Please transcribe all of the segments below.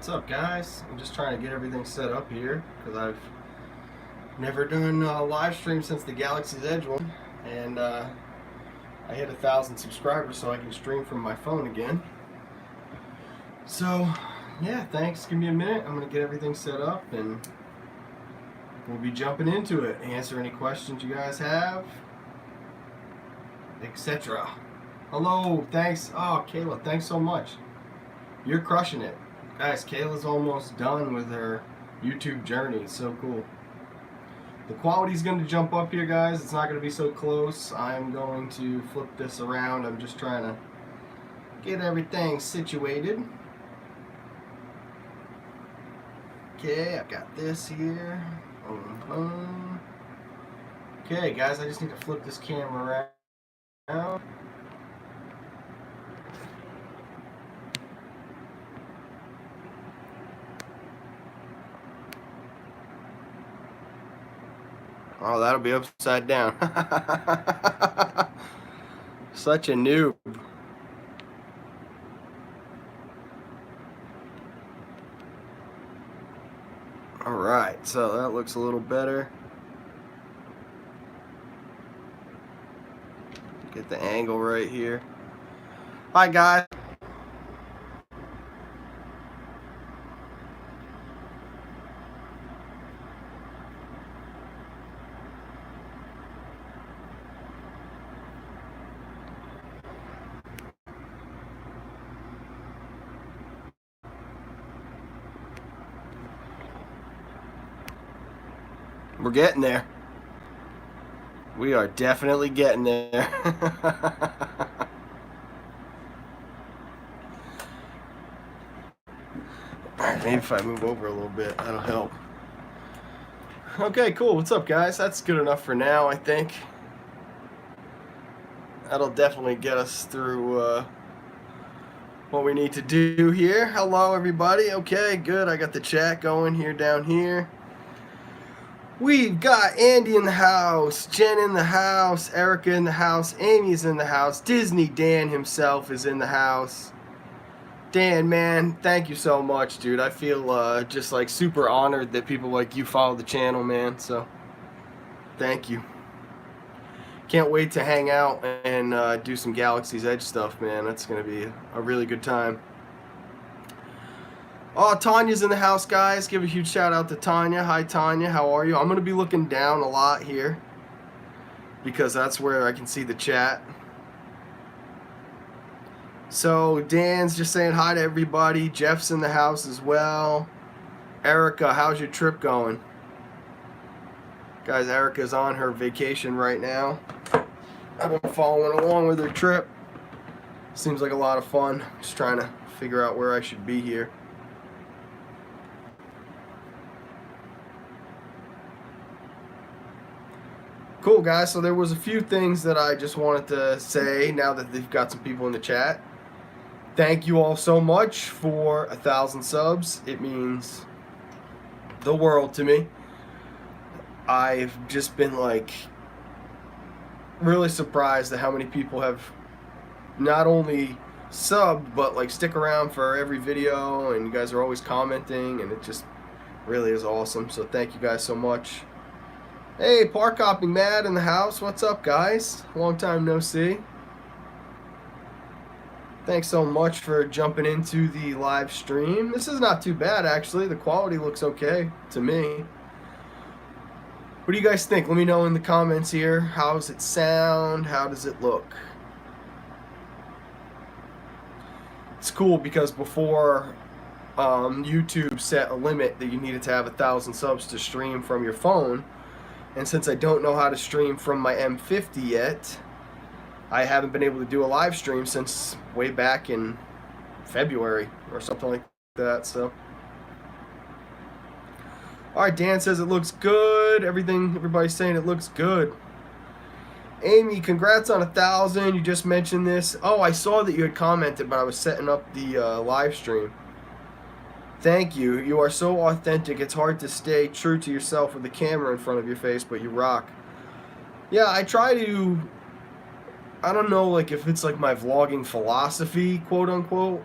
What's up, guys? I'm just trying to get everything set up here because I've never done a live stream since the Galaxy's Edge one, and I hit 1,000 subscribers so I can stream from my phone again. So, yeah, thanks. Give me a minute. I'm gonna get everything set up, and we'll be jumping into it. Answer any questions you guys have, etc. Hello, thanks. Oh, Kayla, thanks so much. You're crushing it. Guys, Kayla's almost done with her YouTube journey. It's so cool. The quality's going to jump up here, guys. It's not going to be so close. I'm going to flip this around. I'm just trying to get everything situated. Okay, I've got this here. Okay, guys, I just need to flip this camera around. Oh, that'll be upside down. Such a noob. Alright, so that looks a little better. Get the angle right here. Hi, guys. We're getting there. We are definitely getting there. Alright, maybe if I move over a little bit, that'll help. Okay, cool. What's up, guys? That's good enough for now, I think. That'll definitely get us through what we need to do here. Hello, everybody. Okay, good. I got the chat going here down here. We've got Andy in the house, Jen in the house, Erica in the house, Amy's in the house, Disney Dan himself is in the house. Dan, man, thank you so much, dude. I feel just like super honored that people like you follow the channel, man. So, thank you. Can't wait to hang out and do some Galaxy's Edge stuff, man. That's going to be a really good time. Oh, Tanya's in the house, guys. Give a huge shout out to Tanya. Hi, Tanya. How are you? I'm going to be looking down a lot here because that's where I can see the chat. So, Dan's just saying hi to everybody. Jeff's in the house as well. Erica, how's your trip going? Guys, Erica's on her vacation right now. I've been following along with her trip. Seems like a lot of fun. Just trying to figure out where I should be here. Cool, guys. So there was a few things that I just wanted to say now that they've got some people in the chat. Thank you all so much for 1,000 subs. It means the world to me. I've just been like really surprised at how many people have not only subbed but like stick around for every video, and you guys are always commenting, and it just really is awesome. So thank you guys so much. Hey, Park Hopping Mad in the house. What's up, guys? Long time no see. Thanks so much for jumping into the live stream. This is not too bad, actually. The quality looks okay to me. What do you guys think? Let me know in the comments here. How does it sound? How does it look? It's cool because before YouTube set a limit that you needed to have 1,000 subs to stream from your phone. And since I don't know how to stream from my M50 yet, I haven't been able to do a live stream since way back in February or something like that. So, all right, Dan says it looks good. Everybody's saying it looks good. Amy, congrats on 1,000. You just mentioned this. Oh, I saw that you had commented, but I was setting up the live stream. Thank you. You are so authentic. It's hard to stay true to yourself with the camera in front of your face, but you rock. Yeah, I try to, I don't know like if it's like my vlogging philosophy, quote unquote,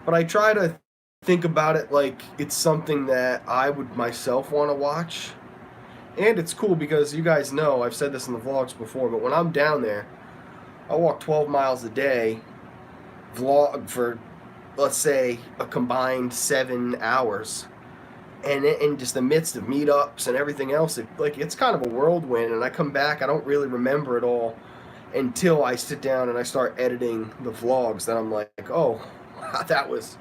but I try to think about it like it's something that I would myself want to watch. And it's cool because you guys know, I've said this in the vlogs before, but when I'm down there, I walk 12 miles a day, vlog for, let's say, a combined 7 hours. And in just the midst of meetups and everything else, it's kind of a whirlwind. And I come back, I don't really remember it all until I sit down and I start editing the vlogs. Then I'm like, oh, that was...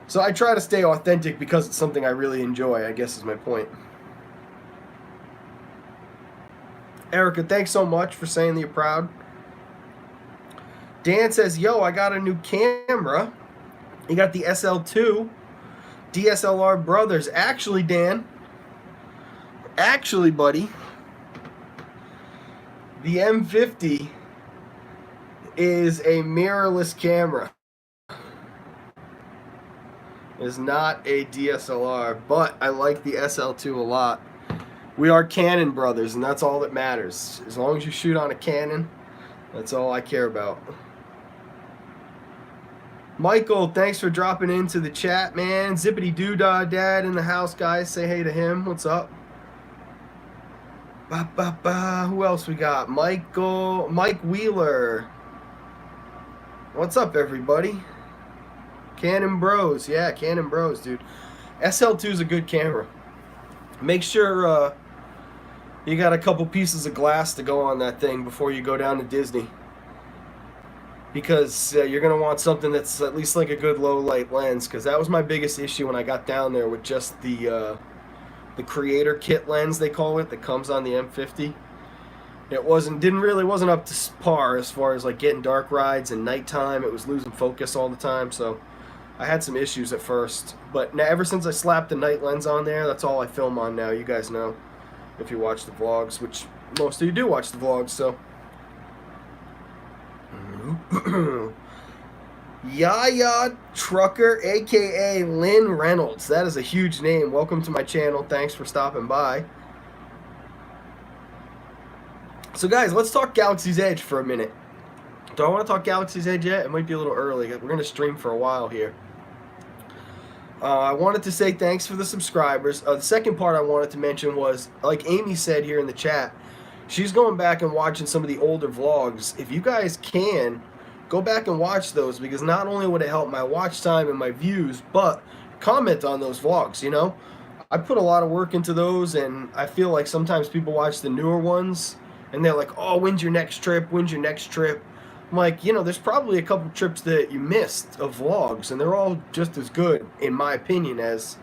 So I try to stay authentic because it's something I really enjoy, I guess is my point. Erica, thanks so much for saying that you're proud. Dan says, yo, I got a new camera. You got the SL2 DSLR Brothers. Actually, Dan, buddy, the M50 is a mirrorless camera. It's not a DSLR, but I like the SL2 a lot. We are Canon brothers, and that's all that matters. As long as you shoot on a Canon, that's all I care about. Michael, thanks for dropping into the chat, man. Zippity doo-dah dad in the house, guys. Say hey to him. What's up? Who else we got? Mike Wheeler. What's up, everybody? Canon Bros. Yeah, Canon Bros, dude. SL2 is a good camera. Make sure you got a couple pieces of glass to go on that thing before you go down to Disney. Because you're going to want something that's at least like a good low light lens. Because that was my biggest issue when I got down there with just the creator kit lens, they call it, that comes on the M50. It wasn't up to par as far as like getting dark rides and nighttime. It was losing focus all the time. So I had some issues at first. But now, ever since I slapped the night lens on there, that's all I film on now. You guys know if you watch the vlogs, which most of you do watch the vlogs, so. Yaya Trucker, aka Lynn Reynolds. That is a huge name. Welcome to my channel. Thanks for stopping by. So guys, let's talk Galaxy's Edge for a minute. Do I want to talk Galaxy's Edge yet? It might be a little early. We're going to stream for a while here. I wanted to say thanks for the subscribers. The second part I wanted to mention was, like Amy said here in the chat, she's going back and watching some of the older vlogs. If you guys can, go back and watch those, because not only would it help my watch time and my views, but comment on those vlogs, you know? I put a lot of work into those, and I feel like sometimes people watch the newer ones, and they're like, oh, when's your next trip? When's your next trip? I'm like, you know, there's probably a couple trips that you missed of vlogs, and they're all just as good, in my opinion, as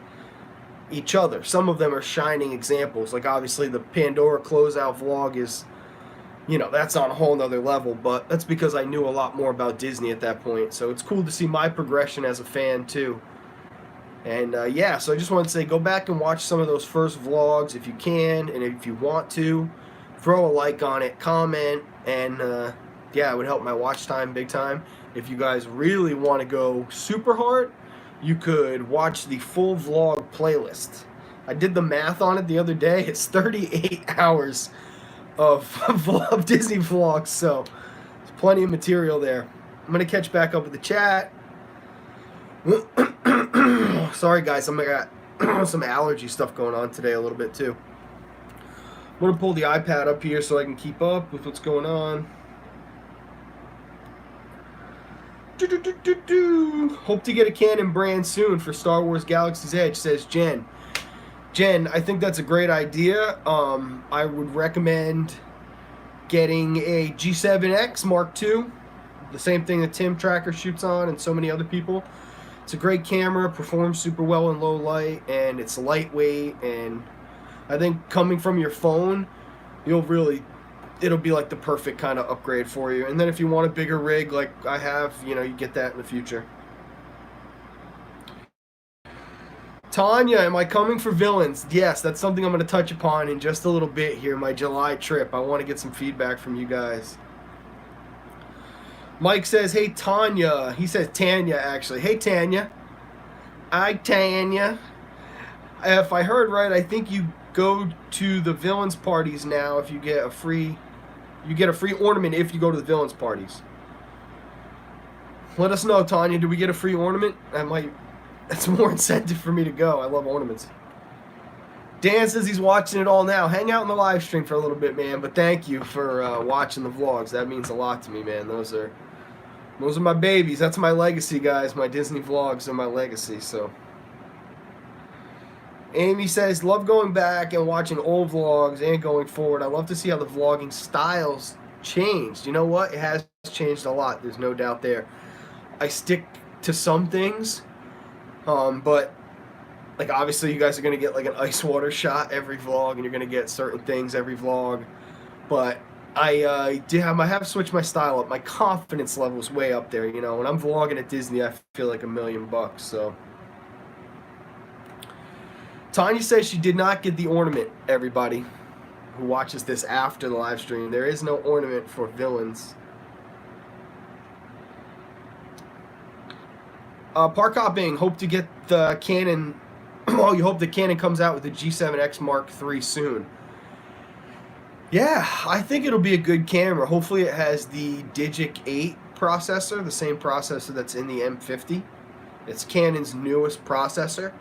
each other. Some of them are shining examples. Like, obviously, the Pandora closeout vlog is, you know, that's on a whole nother level, but that's because I knew a lot more about Disney at that point. So it's cool to see my progression as a fan, too. And, yeah, so I just wanted to say, go back and watch some of those first vlogs if you can, and if you want to, throw a like on it, comment, and, yeah, it would help my watch time big time. If you guys really want to go super hard, you could watch the full vlog playlist. I did the math on it the other day. It's 38 hours of Disney vlogs, so there's plenty of material there. I'm going to catch back up with the chat. Sorry, guys, I got some allergy stuff going on today a little bit, too. I'm going to pull the iPad up here so I can keep up with what's going on. Hope to get a Canon brand soon for Star Wars Galaxy's Edge, says Jen. Jen, I think that's a great idea. I would recommend getting a G7X Mark II, the same thing that Tim Tracker shoots on and so many other people. It's a great camera, performs super well in low light, and it's lightweight, and I think coming from your phone, it'll be like the perfect kind of upgrade for you. And then if you want a bigger rig like I have, you know, you get that in the future. Tanya, am I coming for Villains? Yes, that's something I'm going to touch upon in just a little bit here, my July trip. I want to get some feedback from you guys. Mike says, hey, Tanya. He says Tanya, actually. Hey, Tanya. Hi, Tanya. If I heard right, I think you go to the Villains parties now if you get a free... You get a free ornament if you go to the Villains parties. Let us know, Tanya. Do we get a free ornament? That's more incentive for me to go. I love ornaments. Dan says he's watching it all now. Hang out in the live stream for a little bit, man. But thank you for watching the vlogs. That means a lot to me, man. Those are my babies. That's my legacy, guys. My Disney vlogs are my legacy. So, Amy says, love going back and watching old vlogs and going forward. I love to see how the vlogging styles changed. You know what? It has changed a lot. There's no doubt there. I stick to some things, but like obviously you guys are going to get like an ice water shot every vlog, and you're going to get certain things every vlog. But I have switched my style up. My confidence level is way up there. You know, when I'm vlogging at Disney, I feel like $1,000,000. So Tanya says she did not get the ornament, everybody who watches this after the live stream. There is no ornament for villains. Park hopping, hope to get the Canon. Oh, you hope the Canon comes out with the G7X Mark III soon. Yeah, I think it'll be a good camera. Hopefully it has the Digic 8 processor, the same processor that's in the M50. It's Canon's newest processor.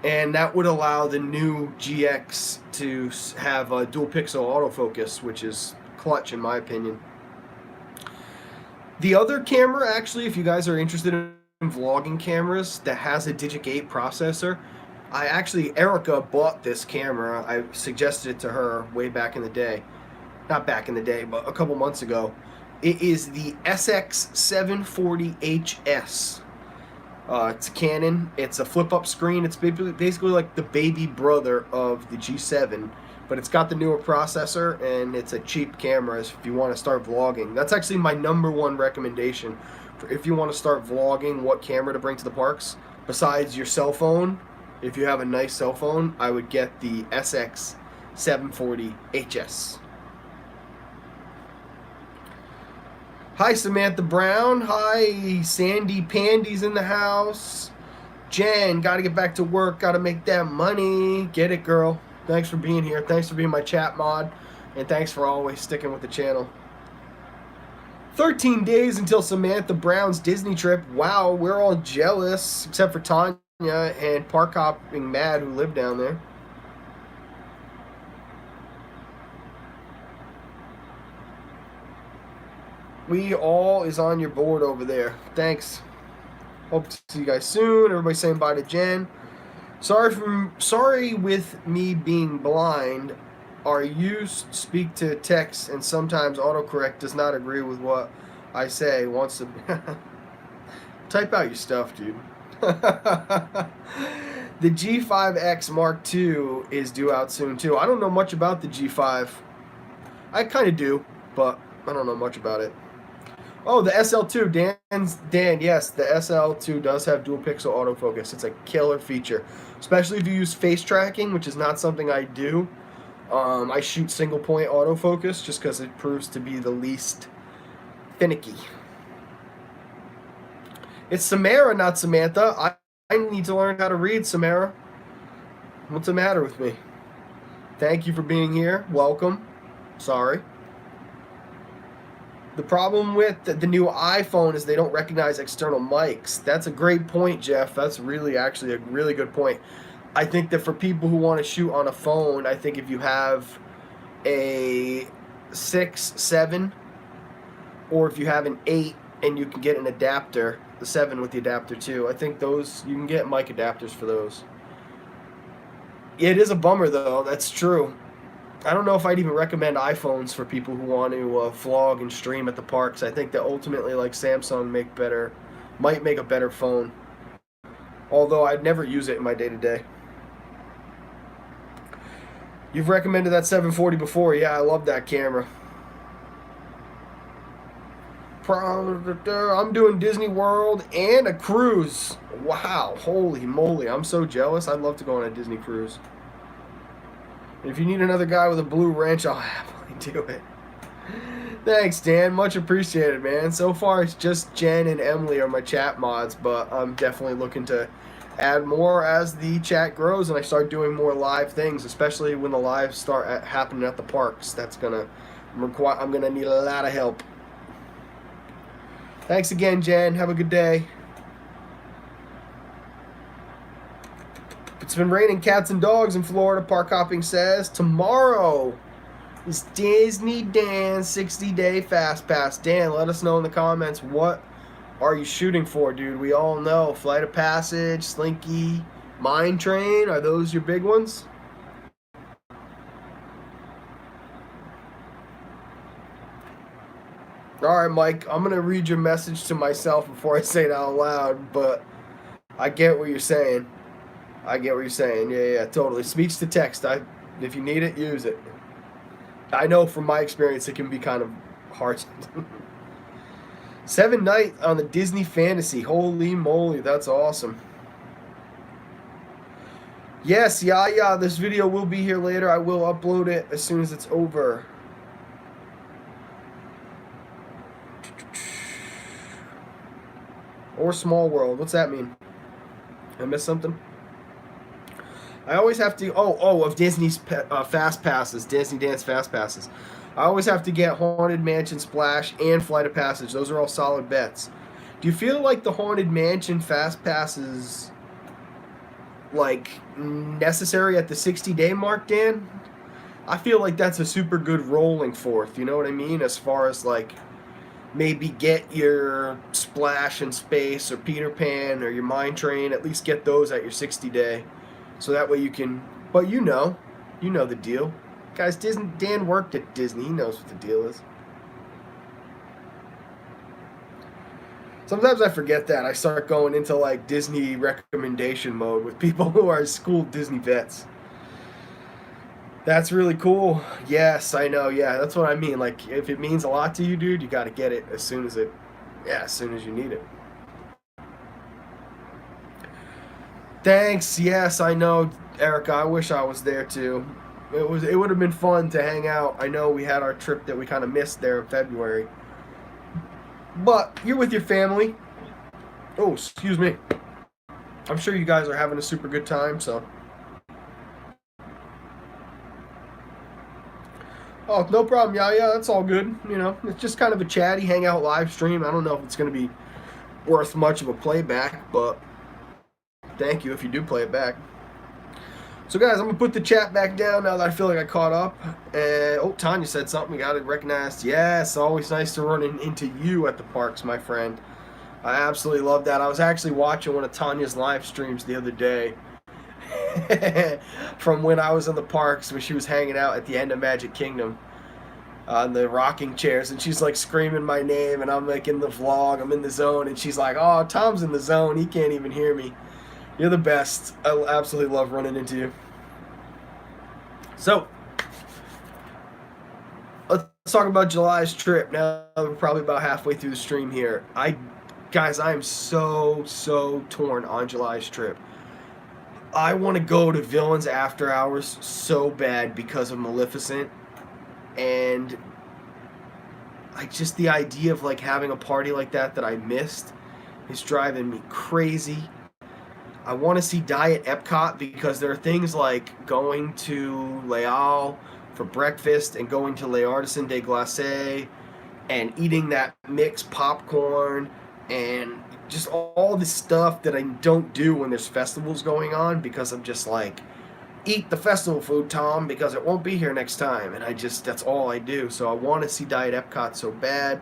And that would allow the new GX to have a dual pixel autofocus, which is clutch in my opinion. The other camera, actually, if you guys are interested in vlogging cameras that has a Digic 8 processor, Erica bought this camera. I suggested it to her way back in the day. Not back in the day, but a couple months ago. It is the SX740HS. It's a Canon. It's a flip-up screen. It's basically like the baby brother of the G7, but it's got the newer processor, and it's a cheap camera if you want to start vlogging. That's actually my #1 recommendation for if you want to start vlogging what camera to bring to the parks. Besides your cell phone, if you have a nice cell phone, I would get the SX740HS. Hi, Samantha Brown. Hi, Sandy Pandy's in the house. Jen, got to get back to work. Got to make that money. Get it, girl. Thanks for being here. Thanks for being my chat mod. And thanks for always sticking with the channel. 13 days until Samantha Brown's Disney trip. Wow, we're all jealous, except for Tanya and Park Hopping Mad, who live down there. We all is on your board over there. Thanks. Hope to see you guys soon. Everybody saying bye to Jen. Sorry with me being blind. Our use speak to text, and sometimes autocorrect does not agree with what I say. Wants to type out your stuff, dude. The G5X Mark II is due out soon too. I don't know much about the G5. I kind of do, but I don't know much about it. Oh, the SL2, Dan, yes, the SL2 does have dual pixel autofocus. It's a killer feature, especially if you use face tracking, which is not something I do. I shoot single point autofocus just because it proves to be the least finicky. It's Samara, not Samantha. I need to learn how to read, Samara. What's the matter with me? Thank you for being here. Welcome. Sorry. The problem with the new iPhone is they don't recognize external mics. That's a great point, Jeff. That's actually a really good point. I think that for people who want to shoot on a phone, I think if you have a 6, 7, or if you have an 8 and you can get an adapter, the 7 with the adapter too, I think those, you can get mic adapters for those. It is a bummer though, that's true. I don't know if I'd even recommend iPhones for people who want to vlog and stream at the parks. I think that ultimately, like Samsung, might make a better phone. Although I'd never use it in my day-to-day. You've recommended that 740 before. Yeah, I love that camera. I'm doing Disney World and a cruise. Wow, holy moly. I'm so jealous. I'd love to go on a Disney cruise. If you need another guy with a blue wrench, I'll happily do it. Thanks, Dan. Much appreciated, man. So far, it's just Jen and Emily are my chat mods, but I'm definitely looking to add more as the chat grows and I start doing more live things, especially when the lives start happening at the parks. That's I'm gonna need a lot of help. Thanks again, Jen. Have a good day. It's been raining cats and dogs in Florida, Park Hopping says. Tomorrow is Disney Dan's 60-day Fast Pass. Dan, let us know in the comments, what are you shooting for, dude? We all know Flight of Passage, Slinky, Mine Train. Are those your big ones? Alright, Mike, I'm going to read your message to myself before I say it out loud, but I get what you're saying. I get what you're saying. Yeah, totally. Speech to text. If you need it, use it. I know from my experience it can be kind of hard. 7 night on the Disney Fantasy. Holy moly, that's awesome. Yes, yeah, this video will be here later. I will upload it as soon as it's over. Or Small World. What's that mean? I missed something? I always have to... of Disney's Fast Passes. Disney Dance Fast Passes. I always have to get Haunted Mansion Splash and Flight of Passage. Those are all solid bets. Do you feel like the Haunted Mansion Fast Passes, like, necessary at the 60-day mark, Dan? I feel like that's a super good rolling fourth. You know what I mean? As far as, like, maybe get your Splash in Space or Peter Pan or your Mine Train. At least get those at your 60-day. So that way you can... But you know the deal. Guys, Dan worked at Disney. He knows what the deal is. Sometimes I forget that. I start going into like Disney recommendation mode with people who are school Disney vets. That's really cool. Yes, I know. Yeah, that's what I mean. Like, if it means a lot to you, dude, you got to get it as soon as you need it. Thanks. Yes, I know, Erica. I wish I was there too. It would have been fun to hang out. I know we had our trip that we kind of missed there in February. But you're with your family. Oh, excuse me. I'm sure you guys are having a super good time, so. Oh, no problem. Yeah, that's all good. You know, it's just kind of a chatty hangout live stream. I don't know if it's going to be worth much of a playback, but thank you if you do play it back. So, guys, I'm going to put the chat back down now that I feel like I caught up. And, Tanya said something. We got it recognized. Yes, always nice to run into you at the parks, my friend. I absolutely love that. I was actually watching one of Tanya's live streams the other day from when I was in the parks when she was hanging out at the end of Magic Kingdom on the rocking chairs. And she's, like, screaming my name. And I'm, like, in the vlog. I'm in the zone. And she's like, oh, Tom's in the zone. He can't even hear me. You're the best. I absolutely love running into you. So, let's talk about July's trip. Now we're probably about halfway through the stream here. Guys, I am so torn on July's trip. I want to go to Villains After Hours so bad because of Maleficent. And the idea of like having a party like that I missed is driving me crazy. I want to see Diet Epcot because there are things like going to Les Halles for breakfast and going to Les Artisans des Glaces and eating that mixed popcorn and just all the stuff that I don't do when there's festivals going on because I'm just like, eat the festival food, Tom, because it won't be here next time. And that's all I do. So I want to see Diet Epcot so bad.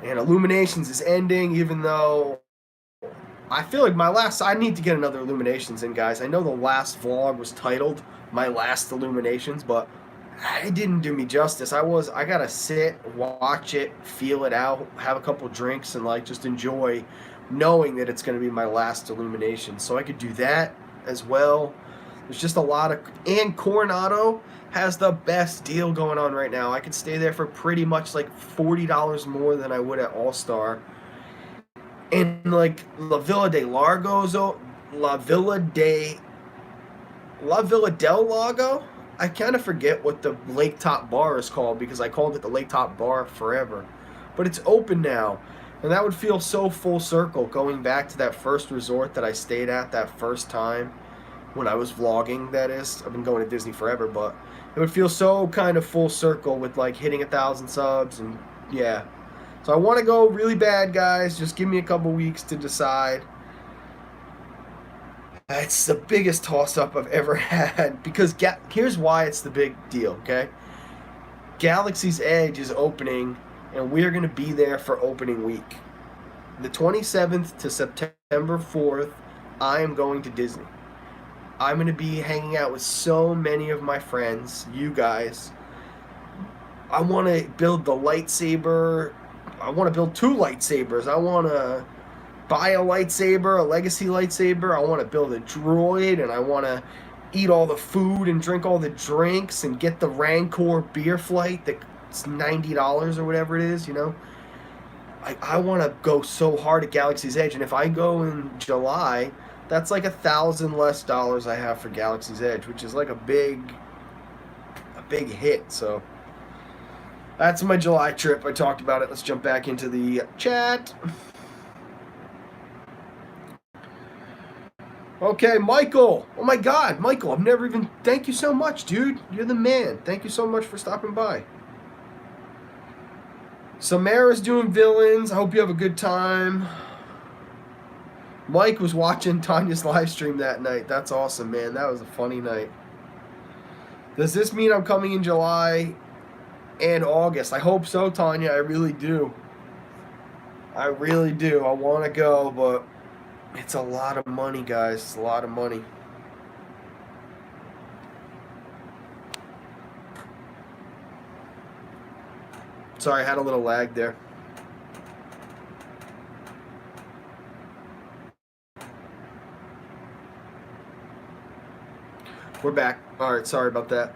And Illuminations is ending, even though I feel like I need to get another Illuminations in, guys. I know the last vlog was titled My Last Illuminations, but it didn't do me justice. I gotta sit, watch it, feel it out, have a couple drinks, and like just enjoy knowing that it's gonna be my last Illumination. So I could do that as well. There's just a lot of, and Coronado has the best deal going on right now. I could stay there for pretty much like $40 more than I would at All Star. And like La Villa del Lago, I kind of forget what the Lake Top Bar is called because I called it the Lake Top Bar forever. But it's open now. And that would feel so full circle going back to that first resort that I stayed at that first time when I was vlogging, that is. I've been going to Disney forever, but it would feel so kind of full circle with like hitting 1,000 subs and yeah. So I want to go really bad, guys. Just give me a couple weeks to decide. It's the biggest toss-up I've ever had because here's why it's the big deal, okay? Galaxy's Edge is opening, and we're going to be there for opening week. The 27th to September 4th, I am going to Disney. I'm going to be hanging out with so many of my friends, you guys. I want to build the lightsaber. I want to build 2 lightsabers. I want to buy a lightsaber, a legacy lightsaber. I want to build a droid, and I want to eat all the food and drink all the drinks and get the Rancor beer flight that's $90 or whatever it is, you know. I want to go so hard at Galaxy's Edge, and if I go in July, that's like $1,000 less dollars I have for Galaxy's Edge, which is like a big hit. So that's my July trip. I talked about it. Let's jump back into the chat. Okay, Michael. Oh my God, Michael, I've never even... Thank you so much, dude. You're the man. Thank you so much for stopping by. Samara's doing villains. I hope you have a good time. Mike was watching Tanya's live stream that night. That's awesome, man. That was a funny night. Does this mean I'm coming in July and August? I hope so, Tanya. I really do. I really do. I want to go, but it's a lot of money, guys. It's a lot of money. Sorry, I had a little lag there. We're back. Alright, sorry about that.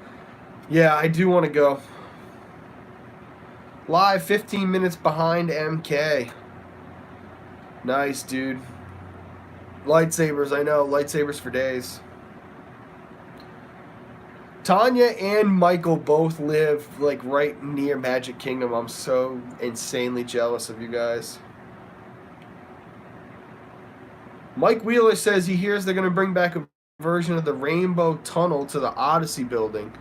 Yeah, I do want to go. Live 15 minutes behind MK. Nice, dude. Lightsabers, I know. Lightsabers for days. Tanya and Michael both live like right near Magic Kingdom. I'm so insanely jealous of you guys. Mike Wheeler says he hears they're going to bring back a version of the Rainbow Tunnel to the Odyssey building.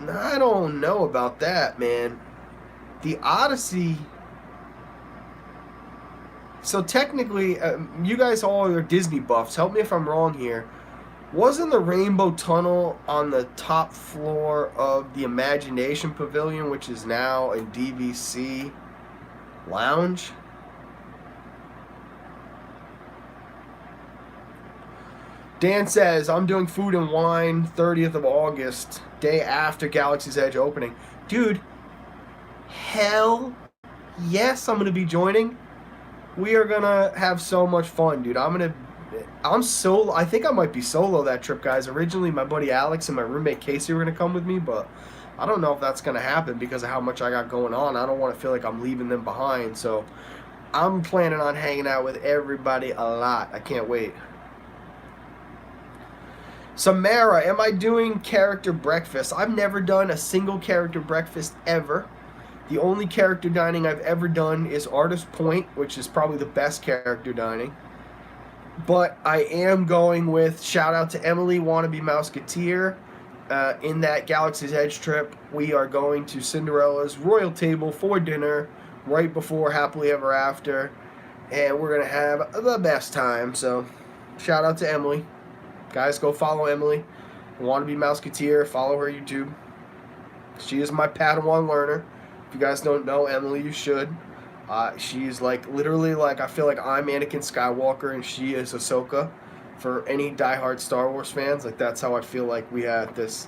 I don't know about that, man. The Odyssey... So technically, you guys all are Disney buffs. Help me if I'm wrong here. Wasn't the Rainbow Tunnel on the top floor of the Imagination Pavilion, which is now a DVC lounge? Dan says, I'm doing Food and Wine 30th of August, day after Galaxy's Edge opening. Dude, hell yes, I'm going to be joining. We are gonna have so much fun, dude. I'm solo. I think I might be solo that trip, guys. Originally, my buddy Alex and my roommate Casey were gonna come with me, but I don't know if that's gonna happen because of how much I got going on. I don't want to feel like I'm leaving them behind, so I'm planning on hanging out with everybody a lot. I can't wait. Samara, am I doing character breakfast? I've never done a single character breakfast ever. The only character dining I've ever done is Artist Point, which is probably the best character dining. But I am going with, shout out to Emily, Wannabe Mouseketeer. In that Galaxy's Edge trip, we are going to Cinderella's Royal Table for dinner right before Happily Ever After. And we're going to have the best time. So, shout out to Emily. Guys, go follow Emily. Wannabe Mouseketeer. Follow her YouTube. She is my Padawan learner. If you guys don't know Emily, you should. She's like literally like, I feel like I'm Anakin Skywalker and she is Ahsoka. For any diehard Star Wars fans, like that's how I feel like we had this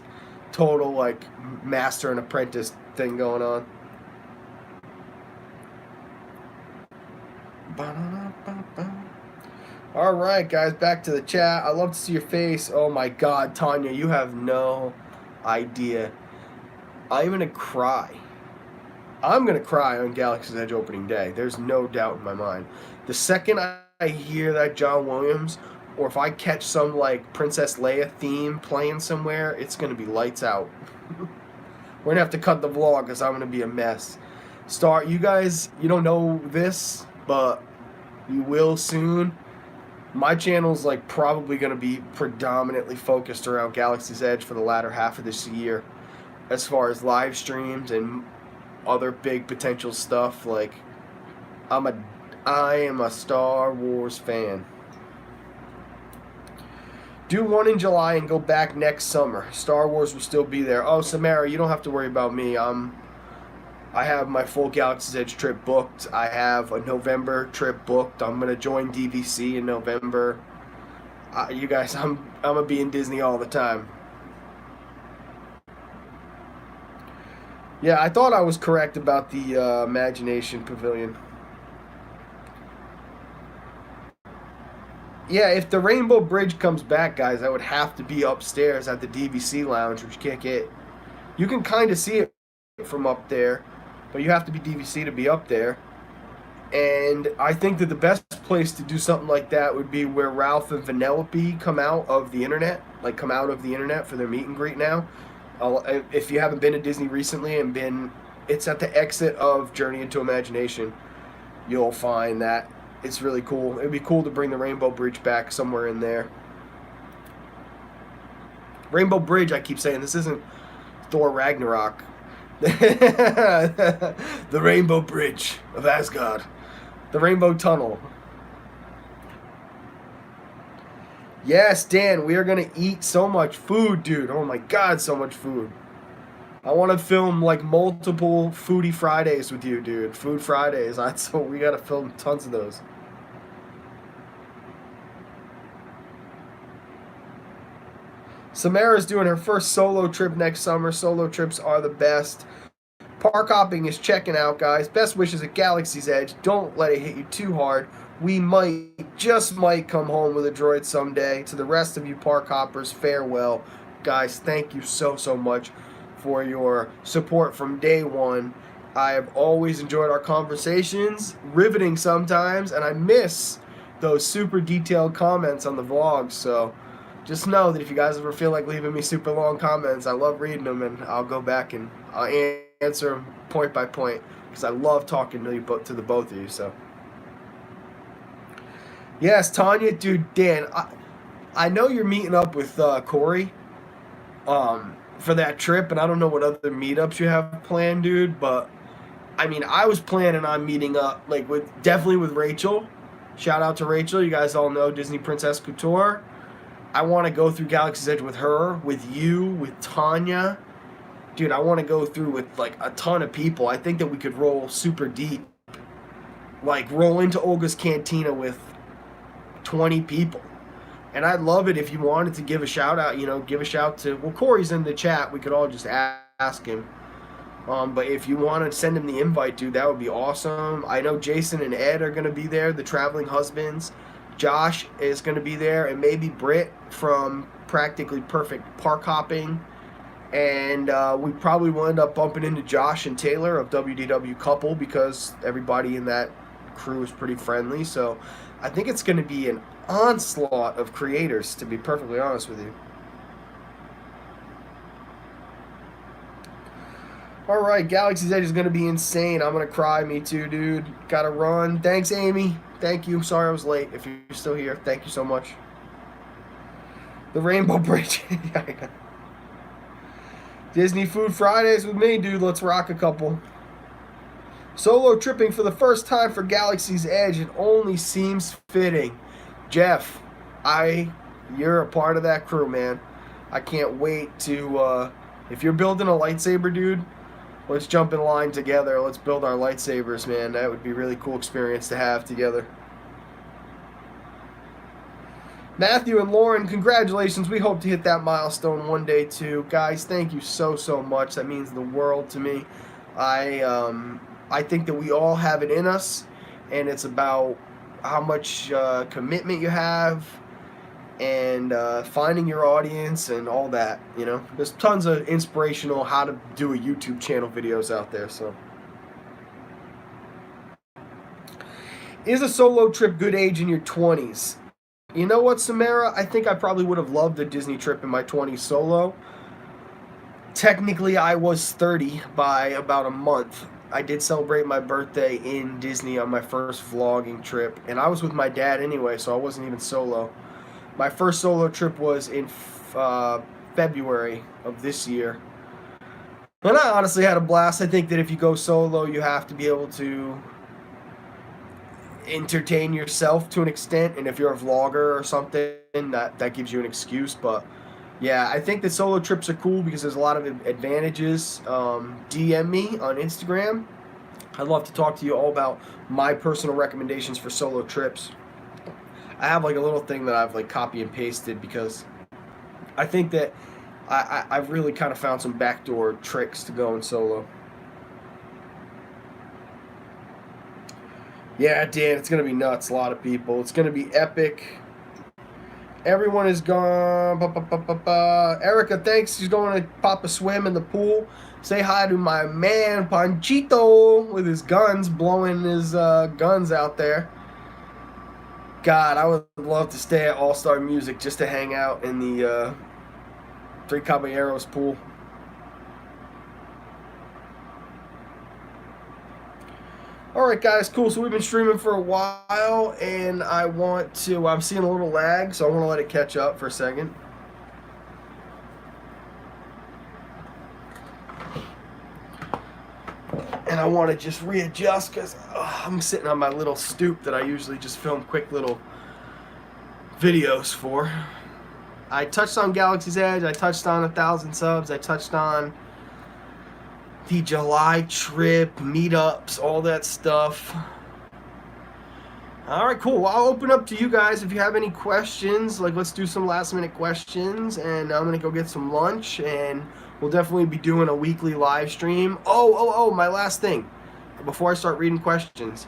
total like master and apprentice thing going on. All right, guys, back to the chat. I love to see your face. Oh my God, Tanya, you have no idea. I'm gonna cry. I'm going to cry on Galaxy's Edge opening day. There's no doubt in my mind. The second I hear that John Williams, or if I catch some like Princess Leia theme playing somewhere, it's going to be lights out. We're going to have to cut the vlog because I'm going to be a mess. You guys, you don't know this, but you will soon. My channel's like probably going to be predominantly focused around Galaxy's Edge for the latter half of this year. As far as live streams and other big potential stuff, like I'm I am a Star Wars fan. Do one in July and go back next summer. Star Wars will still be there. Oh, Samara, you don't have to worry about me. I have my full Galaxy's Edge trip booked. I have a November trip booked. I'm gonna join DVC in November. You guys, I'm gonna be in Disney all the time. Yeah, I thought I was correct about the Imagination Pavilion. Yeah, if the Rainbow Bridge comes back, guys, I would have to be upstairs at the DVC lounge, which you can't get. You can kind of see it from up there, but you have to be DVC to be up there. And I think that the best place to do something like that would be where Ralph and Vanellope come out of the internet, like come out of the internet for their meet and greet now. If you haven't been to Disney recently and been, it's at the exit of Journey into Imagination. You'll find that it's really cool. It'd be cool to bring the Rainbow Bridge back somewhere in there. Rainbow Bridge, I keep saying, this isn't Thor Ragnarok. The Rainbow Bridge of Asgard. The Rainbow Tunnel. Yes, Dan, we are going to eat so much food, dude. Oh my God, so much food. I want to film like multiple Foodie Fridays with you, dude. Food Fridays. So we got to film tons of those. Samara's doing her first solo trip next summer. Solo trips are the best. Park hopping is checking out, guys. Best wishes at Galaxy's Edge. Don't let it hit you too hard. We just might come home with a droid someday. To the rest of you park hoppers, farewell. Guys, thank you so much for your support from day one. I have always enjoyed our conversations, riveting sometimes, and I miss those super detailed comments on the vlogs. So just know that if you guys ever feel like leaving me super long comments, I love reading them, and I'll go back and I'll answer them point by point because I love talking to the both of you. So yes, Tanya, dude, Dan, I know you're meeting up with Corey for that trip, and I don't know what other meetups you have planned, dude, but I mean, I was planning on meeting up like definitely with Rachel. Shout out to Rachel. You guys all know Disney Princess Couture. I want to go through Galaxy's Edge with her, with you, with Tanya. Dude, I want to go through with like a ton of people. I think that we could roll super deep. Like roll into Olga's Cantina with 20 people. And I'd love it if you wanted to give a shout out, give a shout to, well, Corey's in the chat. We could all just ask him. But if you want to send him the invite, dude, that would be awesome. I know Jason and Ed are going to be there, the traveling husbands. Josh is going to be there, and maybe Britt from Practically Perfect Park Hopping. And we probably will end up bumping into Josh and Taylor of WDW Couple because everybody in that crew is pretty friendly. So I think it's going to be an onslaught of creators, to be perfectly honest with you. All right, Galaxy's Edge is going to be insane. I'm going to cry. Me too, dude. Got to run. Thanks, Amy. Thank you. Sorry I was late. If you're still here, thank you so much. The Rainbow Bridge. Disney Food Fridays with me, dude. Let's rock a couple. Solo tripping for the first time for Galaxy's Edge. It only seems fitting. Jeff, you're a part of that crew, man. I can't wait to, if you're building a lightsaber, dude, let's jump in line together. Let's build our lightsabers, man. That would be a really cool experience to have together. Matthew and Lauren, congratulations. We hope to hit that milestone one day too. Guys, thank you so much. That means the world to me. I think that we all have it in us, and it's about how much commitment you have and finding your audience and all that. There's tons of inspirational how to do a YouTube channel videos out there. So is a solo trip good age in your 20s? You know what, Samara? I think I probably would have loved a Disney trip in my 20s solo. Technically, I was 30 by about a month. I did celebrate my birthday in Disney on my first vlogging trip, and I was with my dad anyway, so I wasn't even solo. My first solo trip was in February of this year. And I honestly had a blast. I think that if you go solo, you have to be able to... entertain yourself to an extent, and if you're a vlogger or something, that gives you an excuse. But yeah, I think that solo trips are cool because there's a lot of advantages. DM me on Instagram. I'd love to talk to you all about my personal recommendations for solo trips. I have like a little thing that I've like copy and pasted because I think that I've really kind of found some backdoor tricks to going solo. Yeah, Dan, it's going to be nuts. A lot of people. It's going to be epic. Everyone is gone. Erica, thanks. She's going to pop a swim in the pool. Say hi to my man, Panchito, with his guns, blowing his guns out there. God, I would love to stay at All-Star Music just to hang out in the Three Caballeros pool. Alright guys, cool. So we've been streaming for a while, and I'm seeing a little lag, so I want to let it catch up for a second. And I want to just readjust because I'm sitting on my little stoop that I usually just film quick little videos for. I touched on Galaxy's Edge, I touched on 1,000 subs, I touched on the July trip, meetups, all that stuff. Alright, cool. Well, I'll open up to you guys if you have any questions. Like, let's do some last minute questions, and I'm going to go get some lunch, and we'll definitely be doing a weekly live stream. Oh, my last thing. Before I start reading questions,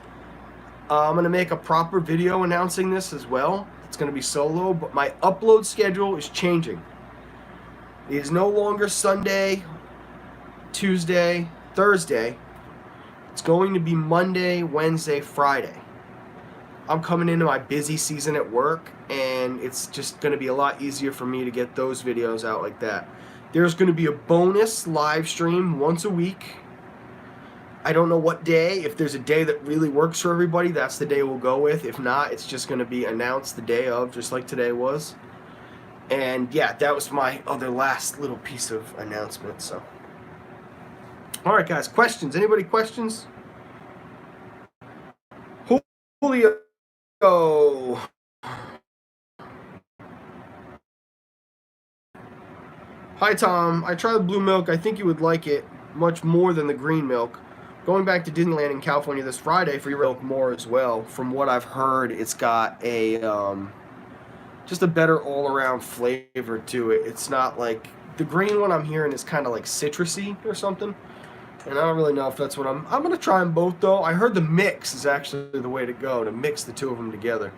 I'm going to make a proper video announcing this as well. It's going to be solo, but my upload schedule is changing. It is no longer Sunday, Tuesday, Thursday. It's going to be Monday, Wednesday, Friday. I'm coming into my busy season at work, and it's just going to be a lot easier for me to get those videos out like that. There's going to be a bonus live stream once a week. I don't know what day. If there's a day that really works for everybody, that's the day we'll go with. If not, it's just going to be announced the day of, just like today was. And yeah, that was my other last little piece of announcement. So, all right, guys, questions? Anybody questions? Julio. Hi, Tom. I tried the blue milk. I think you would like it much more than the green milk. Going back to Disneyland in California this Friday for your milk more as well. From what I've heard, it's got a just a better all-around flavor to it. It's not like the green one I'm hearing is kind of like citrusy or something. And I don't really know if that's what I'm going to try them both, though. I heard the mix is actually the way to go, to mix the two of them together.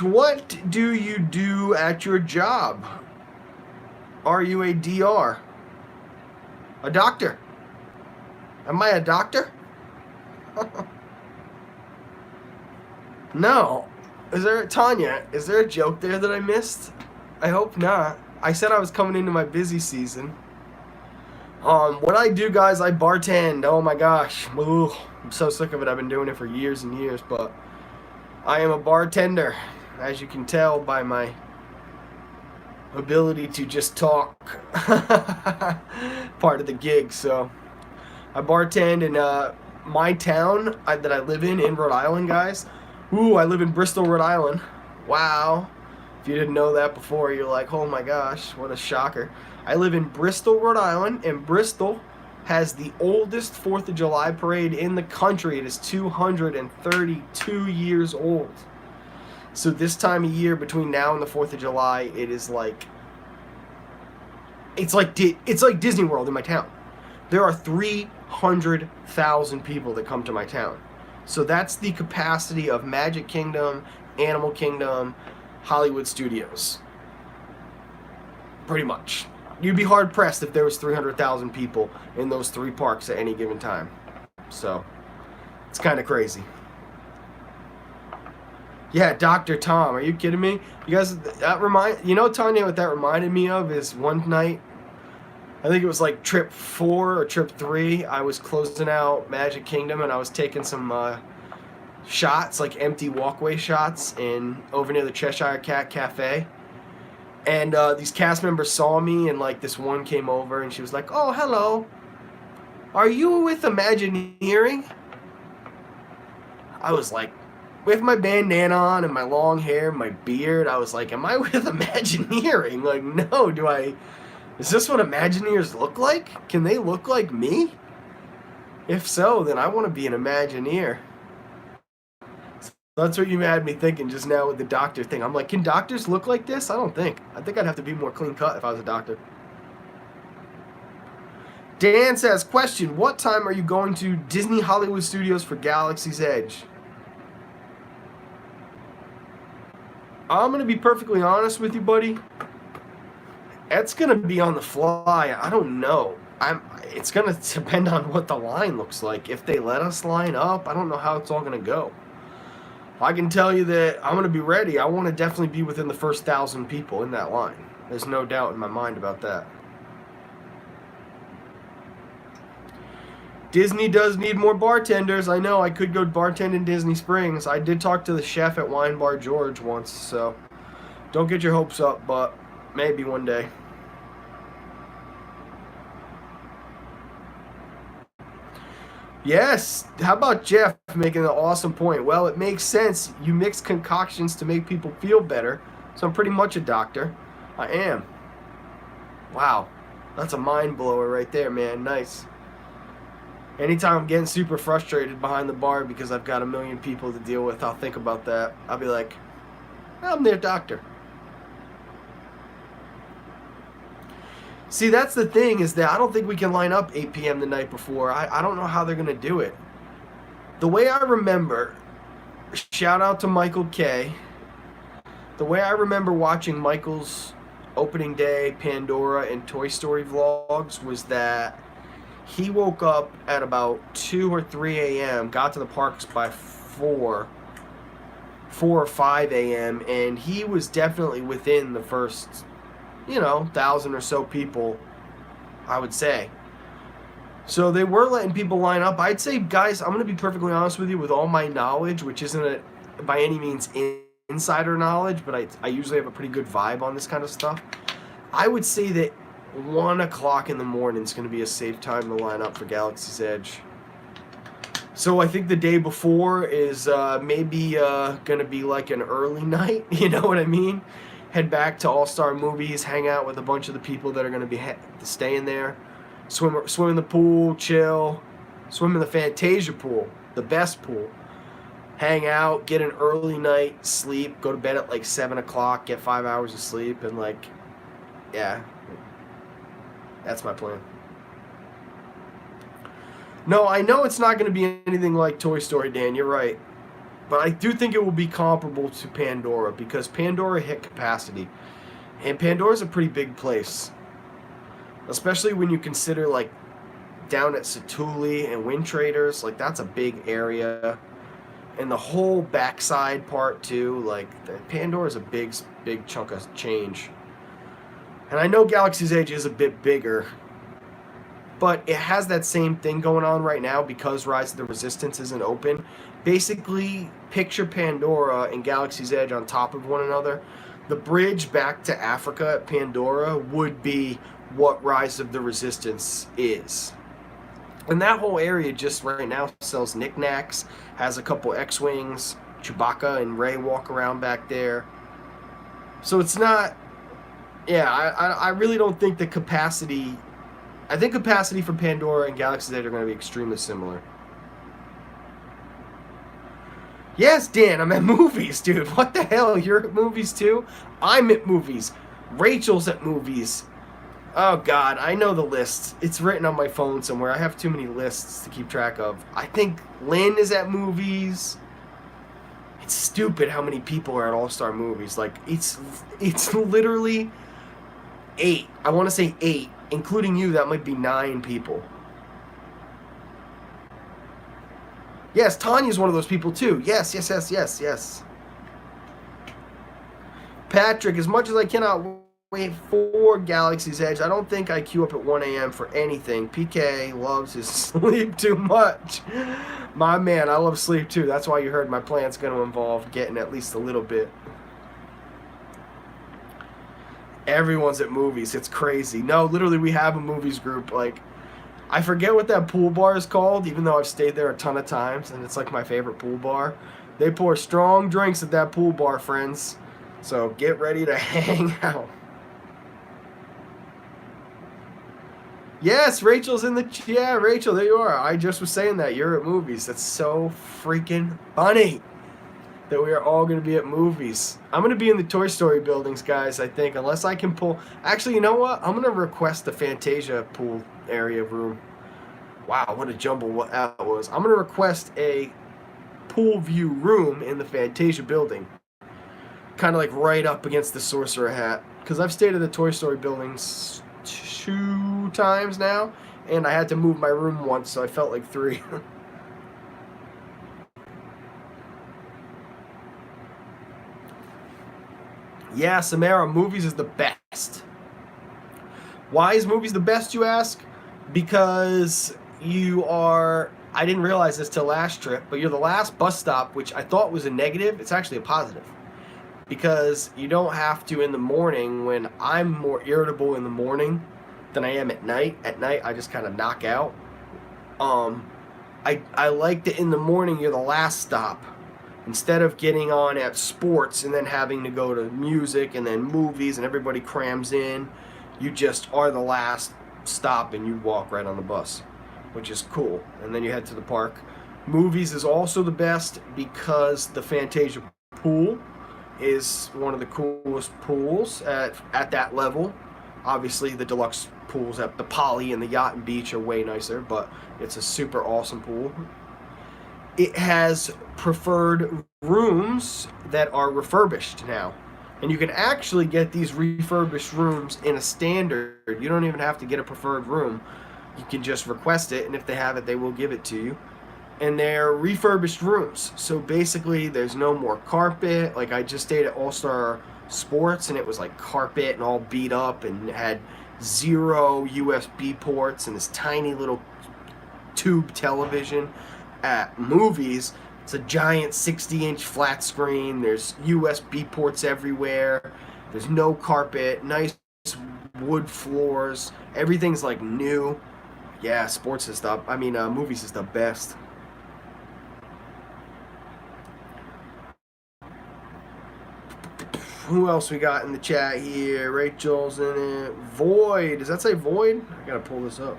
What do you do at your job? Are you a DR? A doctor? Am I a doctor? No. Tanya, is there a joke there that I missed? I hope not. I said I was coming into my busy season. What I do, guys, I bartend. Oh my gosh. Ooh, I'm so sick of it. I've been doing it for years and years, but I am a bartender, as you can tell by my ability to just talk. Part of the gig. So I bartend in my town that I live in Rhode Island, guys. Ooh, I live in Bristol, Rhode Island. Wow. If you didn't know that before, you're like, oh my gosh, what a shocker. I live in Bristol, Rhode Island, and Bristol has the oldest 4th of July parade in the country. It is 232 years old. So this time of year, between now and the 4th of July, it is like, it's like Disney World in my town. There are 300,000 people that come to my town. So that's the capacity of Magic Kingdom, Animal Kingdom, Hollywood Studios. Pretty much. You'd be hard pressed if there was 300,000 people in those three parks at any given time. So it's kind of crazy. Yeah, Dr. Tom, are you kidding me? You guys, Tanya, what that reminded me of is one night, I think it was like trip 4 or trip 3, I was closing out Magic Kingdom and I was taking some shots, like empty walkway shots over near the Cheshire Cat Cafe. And these cast members saw me, and like this one came over and she was like, oh, hello. Are you with Imagineering? I was like, with my bandana on and my long hair, my beard, I was like, am I with Imagineering? Like, no, is this what Imagineers look like? Can they look like me? If so, then I want to be an Imagineer. So that's what you had me thinking just now with the doctor thing. I'm like, can doctors look like this? I don't think. I think I'd have to be more clean cut if I was a doctor. Dan says, question, what time are you going to Disney Hollywood Studios for Galaxy's Edge? I'm going to be perfectly honest with you, buddy. It's going to be on the fly. I don't know. It's going to depend on what the line looks like. If they let us line up, I don't know how it's all going to go. I can tell you that I'm going to be ready. I want to definitely be within the first 1,000 people in that line. There's no doubt in my mind about that. Disney does need more bartenders. I know, I could go bartend in Disney Springs. I did talk to the chef at Wine Bar George once, so don't get your hopes up, but maybe one day. Yes, how about Jeff making an awesome point? Well, it makes sense. You mix concoctions to make people feel better, so I'm pretty much a doctor. I am. Wow, that's a mind blower right there, man. Nice. Anytime I'm getting super frustrated behind the bar because I've got a million people to deal with, I'll think about that. I'll be like, I'm their doctor. See, that's the thing, is that I don't think we can line up 8 p.m. the night before. I don't know how they're going to do it. The way I remember, shout out to Michael K. The way I remember watching Michael's opening day Pandora and Toy Story vlogs was that he woke up at about 2 or 3 a.m., got to the parks by 4 or 5 a.m., and he was definitely within the first, 1,000 or so people, I would say. So they were letting people line up. I'd say, guys, I'm going to be perfectly honest with you, with all my knowledge, which isn't by any means insider knowledge, but I usually have a pretty good vibe on this kind of stuff. I would say that 1 o'clock in the morning is going to be a safe time to line up for Galaxy's Edge. So I think the day before is maybe going to be like an early night, you know what I mean? Head back to All-Star Movies, hang out with a bunch of the people that are going to be staying there, swim in the pool, chill, swim in the Fantasia pool, the best pool, hang out, get an early night, sleep, go to bed at like 7 o'clock, get 5 hours of sleep, and yeah. That's my plan. No, I know it's not going to be anything like Toy Story, Dan. You're right. But I do think it will be comparable to Pandora, because Pandora hit capacity. And Pandora's a pretty big place. Especially when you consider, down at Satuli and Wind Traders. That's a big area. And the whole backside part, too. Pandora's a big chunk of change. And I know Galaxy's Edge is a bit bigger, but it has that same thing going on right now because Rise of the Resistance isn't open. Basically, picture Pandora and Galaxy's Edge on top of one another. The bridge back to Africa at Pandora would be what Rise of the Resistance is. And that whole area just right now sells knickknacks, has a couple X-Wings, Chewbacca and Rey walk around back there. So it's not... Yeah, I really don't think the capacity... I think capacity for Pandora and Galaxy's Edge are going to be extremely similar. Yes, Dan, I'm at movies, dude. What the hell? You're at movies too? I'm at movies. Rachel's at movies. Oh, God, I know the list. It's written on my phone somewhere. I have too many lists to keep track of. I think Lynn is at movies. It's stupid how many people are at All-Star Movies. It's literally 8. I want to say 8. Including you, that might be 9 people. Yes, Tanya's one of those people too. Yes. Patrick, as much as I cannot wait for Galaxy's Edge, I don't think I queue up at 1 a.m. for anything. PK loves his sleep too much. My man, I love sleep too. That's why you heard my plan's going to involve getting at least a little bit. Everyone's at movies. It's crazy. No, literally, we have a movies group. I forget what that pool bar is called, even though I've stayed there a ton of times, and it's like my favorite pool bar. They pour strong drinks at that pool bar, friends. So get ready to hang out. Yes, Rachel's in the... Yeah, Rachel, there you are. I just was saying that. You're at movies. That's so freaking funny that we are all going to be at movies. I'm going to be in the Toy Story buildings, guys, I think, unless I can pull... Actually, you know what? I'm going to request the Fantasia pool area room. Wow, what a jumble what that was. I'm going to request a pool view room in the Fantasia building. Kind of like right up against the Sorcerer Hat. Because I've stayed at the Toy Story buildings 2 times now, and I had to move my room once, so I felt like 3. Yeah, Samara, movies is the best. Why is movies the best, you ask? Because you are... I didn't realize this till last trip, but you're the last bus stop, which I thought was a negative. It's actually a positive. Because you don't have to in the morning, when I'm more irritable in the morning than I am at night. At night, I just kind of knock out. I like that in the morning you're the last stop. Instead of getting on at sports and then having to go to music and then movies and everybody crams in, you just are the last stop and you walk right on the bus, which is cool. And then you head to the park. Movies is also the best because the Fantasia pool is one of the coolest pools at that level. Obviously, the deluxe pools at the Poly and the Yacht and Beach are way nicer, but it's a super awesome pool. It has preferred rooms that are refurbished now. And you can actually get these refurbished rooms in a standard. You don't even have to get a preferred room. You can just request it, and if they have it, they will give it to you. And they're refurbished rooms. So basically, there's no more carpet. Like, I just stayed at All-Star Sports, and it was like carpet and all beat up and had 0 USB ports and this tiny little tube television. At movies, it's a giant 60-inch flat screen. There's USB ports everywhere. There's no carpet. Nice wood floors. Everything's like new. Yeah, sports is the... movies is the best. Who else we got in the chat here? Rachel's in it. Void. Does that say Void? I gotta pull this up.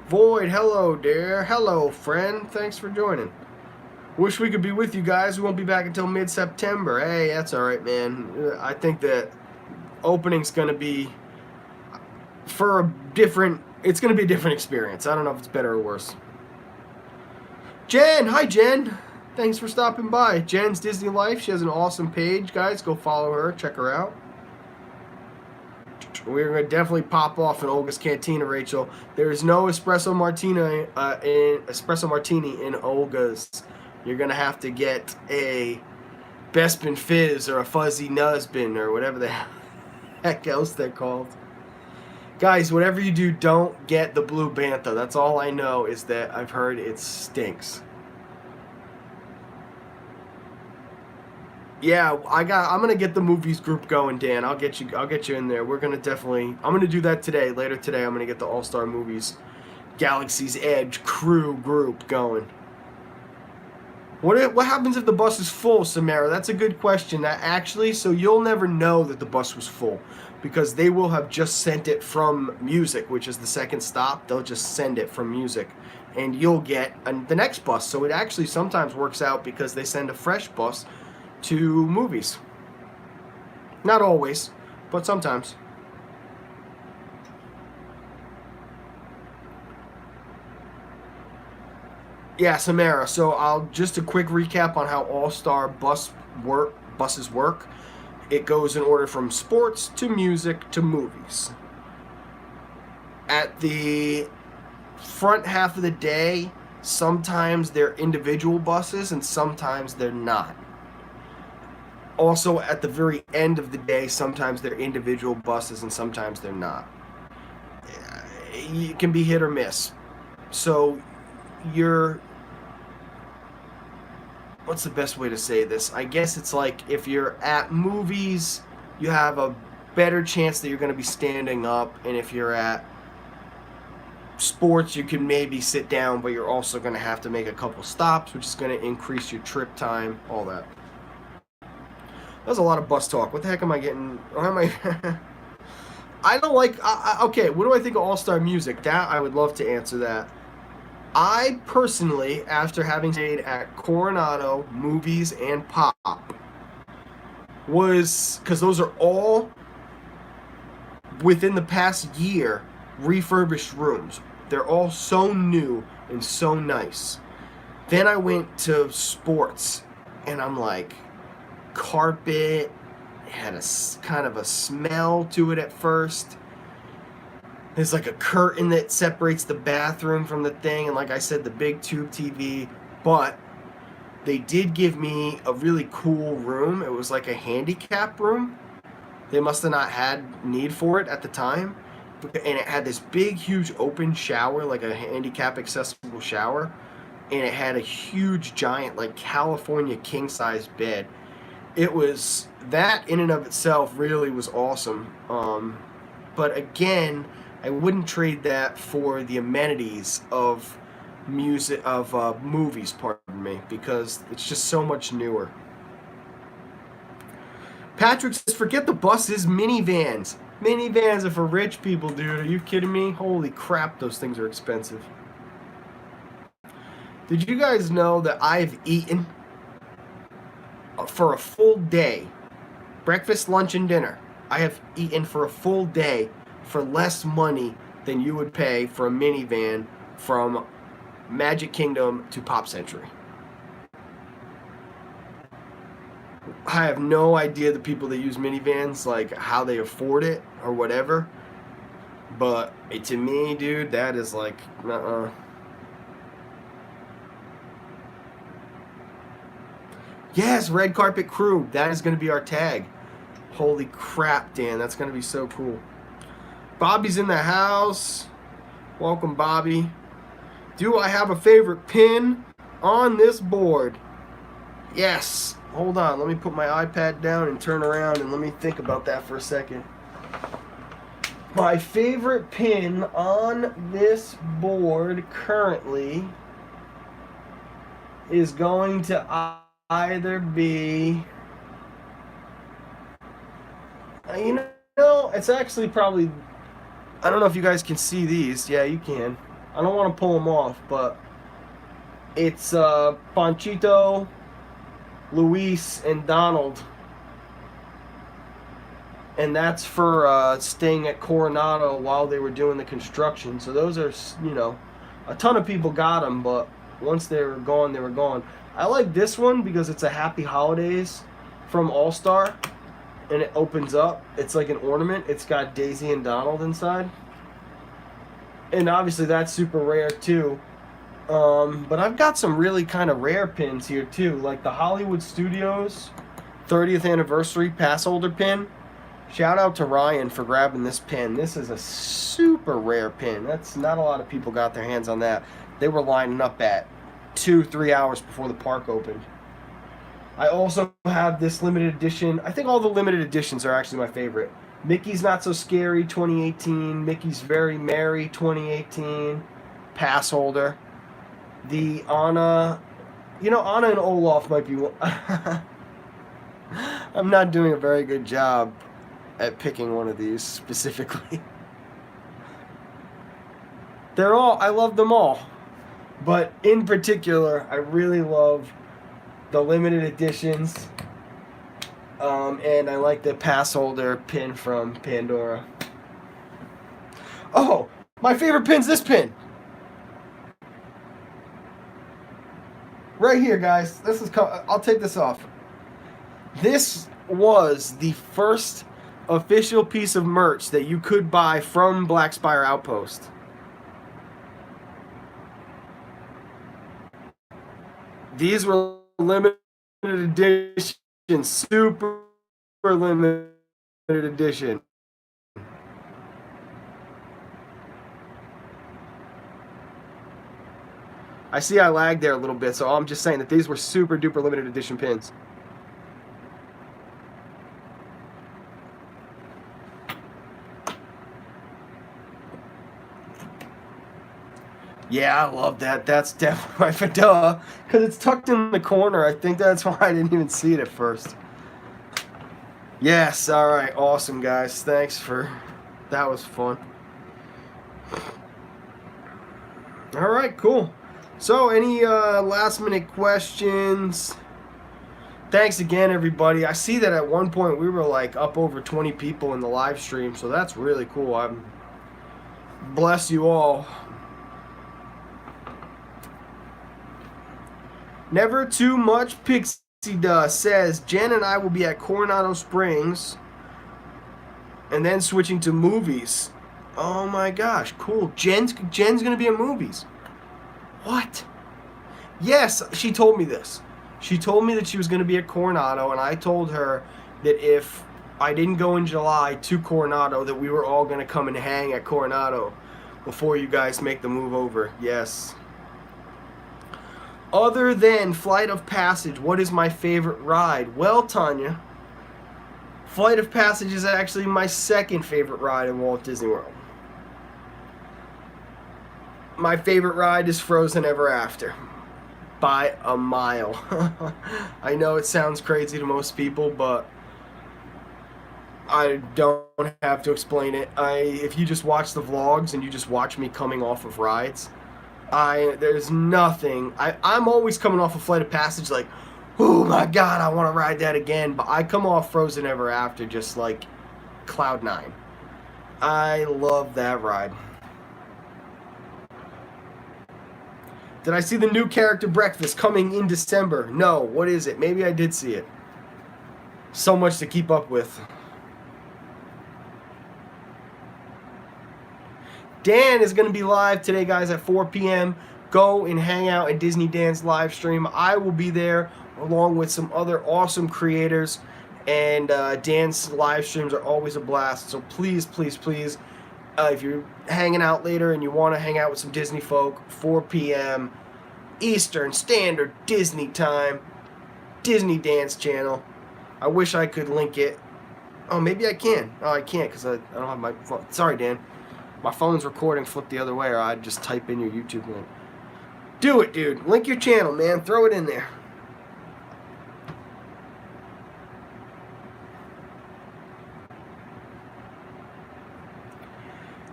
Void, hello, dear. Hello, friend. Thanks for joining. Wish we could be with you guys. We won't be back until mid-September. Hey, that's all right, man. I think that opening's going to be for a different... It's going to be a different experience. I don't know if it's better or worse. Jen! Hi, Jen. Thanks for stopping by. Jen's Disney Life. She has an awesome page, guys. Go follow her. Check her out. We're going to definitely pop off in Olga's Cantina, Rachel. There is no espresso martini in Olga's. You're going to have to get a Bespin Fizz or a Fuzzy Nuzbin or whatever the heck else they're called. Guys, whatever you do, don't get the Blue Bantha. That's all I know is that I've heard it stinks. Yeah, I'm gonna get the movies group going, Dan. I'll get you in there. We're gonna definitely. I'm gonna do that today. Later today, I'm gonna get the All-Star Movies Galaxy's Edge crew group going. What happens if the bus is full, Samara? That's a good question. So you'll never know that the bus was full because they will have just sent it from music, which is the second stop. They'll just send it from music, and you'll get the next bus. So it actually sometimes works out because they send a fresh bus to movies. Not always, but sometimes. Yeah, Samara. So just a quick recap on how All-Star buses work. It goes in order from sports to music to movies. At the front half of the day, sometimes they're individual buses and sometimes they're not. Also, at the very end of the day, sometimes they're individual buses and sometimes they're not. It can be hit or miss. So, what's the best way to say this? I guess it's like if you're at movies, you have a better chance that you're going to be standing up, and if you're at sports, you can maybe sit down, but you're also going to have to make a couple stops, which is going to increase your trip time, all that. That was a lot of bus talk. What the heck am I getting? Why am I? I don't like. Okay, what do I think of All-Star Music? That I would love to answer that. I personally, after having stayed at Coronado, Movies, and Pop, was, because those are all within the past year refurbished rooms. They're all so new and so nice. Then I went to Sports, and I'm like, carpet, it had a kind of a smell to it at first. There's like a curtain that separates the bathroom from the thing, and like I said, the big tube TV. But they did give me a really cool room. It was like a handicap room. They must have not had need for it at the time. And it had this big, huge open shower, like a handicap accessible shower. And it had a huge, giant, like California king-size bed. It was, that in and of itself really was awesome. But again, I wouldn't trade that for the amenities of music, of movies, pardon me, because it's just so much newer. Patrick says, forget the buses, minivans. Minivans are for rich people, dude. Are you kidding me? Holy crap, those things are expensive. Did you guys know that I've eaten for a full day, breakfast, lunch, and dinner? I have eaten for a full day for less money than you would pay for a minivan from Magic Kingdom to Pop Century. I have no idea the people that use minivans, like how they afford it or whatever. But to me, dude, that is like, Yes, red carpet crew. That is going to be our tag. Holy crap, Dan. That's going to be so cool. Bobby's in the house. Welcome, Bobby. Do I have a favorite pin on this board? Yes. Hold on. Let me put my iPad down and turn around and let me think about that for a second. My favorite pin on this board currently is going to either be, you know, it's actually probably, I don't know if you guys can see these. Yeah, you can. I don't want to pull them off, but it's Panchito, Luis, and Donald. And that's for staying at Coronado while they were doing the construction. So those are, you know, a ton of people got them, but once they were gone, they were gone. I like this one because it's a Happy Holidays from All-Star, and it opens up. It's like an ornament. It's got Daisy and Donald inside. And obviously that's super rare too. But I've got some really kind of rare pins here too, like the Hollywood Studios 30th anniversary pass holder pin. Shout out to Ryan for grabbing this pin. This is a super rare pin. That's not a lot of people got their hands on that. They were lining up at 2-3 hours before the park opened. I also have this limited edition. I think all the limited editions are actually my favorite. Mickey's Not So Scary 2018, Mickey's Very Merry 2018, pass holder. The Anna, you know, Anna and Olaf might be one. I'm not doing a very good job at picking one of these specifically. They're all, I love them all. But in particular, I really love the limited editions. And I like the pass holder pin from Pandora. Oh, my favorite pin's this pin. Right here, guys. This is, I'll take this off. This was the first official piece of merch that you could buy from Black Spire Outpost. These were limited edition, super limited edition. I see I lagged there a little bit, so I'm just saying that these were super duper limited edition pins. Yeah, I love that. That's definitely my fedora because it's tucked in the corner. I think that's why I didn't even see it at first. Yes, all right, awesome, guys. Thanks for that. Was fun. All right, cool. So, any last minute questions? Thanks again, everybody. I see that at one point we were like up over 20 people in the live stream, so that's really cool. I'm bless you all. Never too much pixie dust says Jen and I will be at Coronado Springs and then switching to movies. Oh my gosh, cool. Jen's gonna be at movies. What? Yes, she told me this. She told me that she was gonna be at Coronado, and I told her that if I didn't go in July to Coronado, that we were all gonna come and hang at Coronado before you guys make the move over. Yes. Other than Flight of Passage, what is my favorite ride? Well, Tanya, Flight of Passage is actually my second favorite ride in Walt Disney World. My favorite ride is Frozen Ever After. By a mile. I know it sounds crazy to most people, but I don't have to explain it. If you just watch the vlogs and you just watch me coming off of rides, there's nothing. I'm always coming off a Flight of Passage like, oh my god, I want to ride that again. But I come off Frozen Ever After just like Cloud 9. I love that ride. Did I see the new character breakfast coming in December? No. What is it? Maybe I did see it. So much to keep up with. Dan is going to be live today, guys, at 4 p.m. Go and hang out in Disney Dan's live stream. I will be there along with some other awesome creators. And Dan's live streams are always a blast. So please, please, please, if you're hanging out later and you want to hang out with some Disney folk, 4 p.m. Eastern Standard Disney Time, Disney Dance Channel. I wish I could link it. Oh, maybe I can. Oh, I can't because I don't have my phone. Sorry, Dan. My phone's recording. Flip the other way, or I'd just type in your YouTube link. Do it, dude. Link your channel, man. Throw it in there.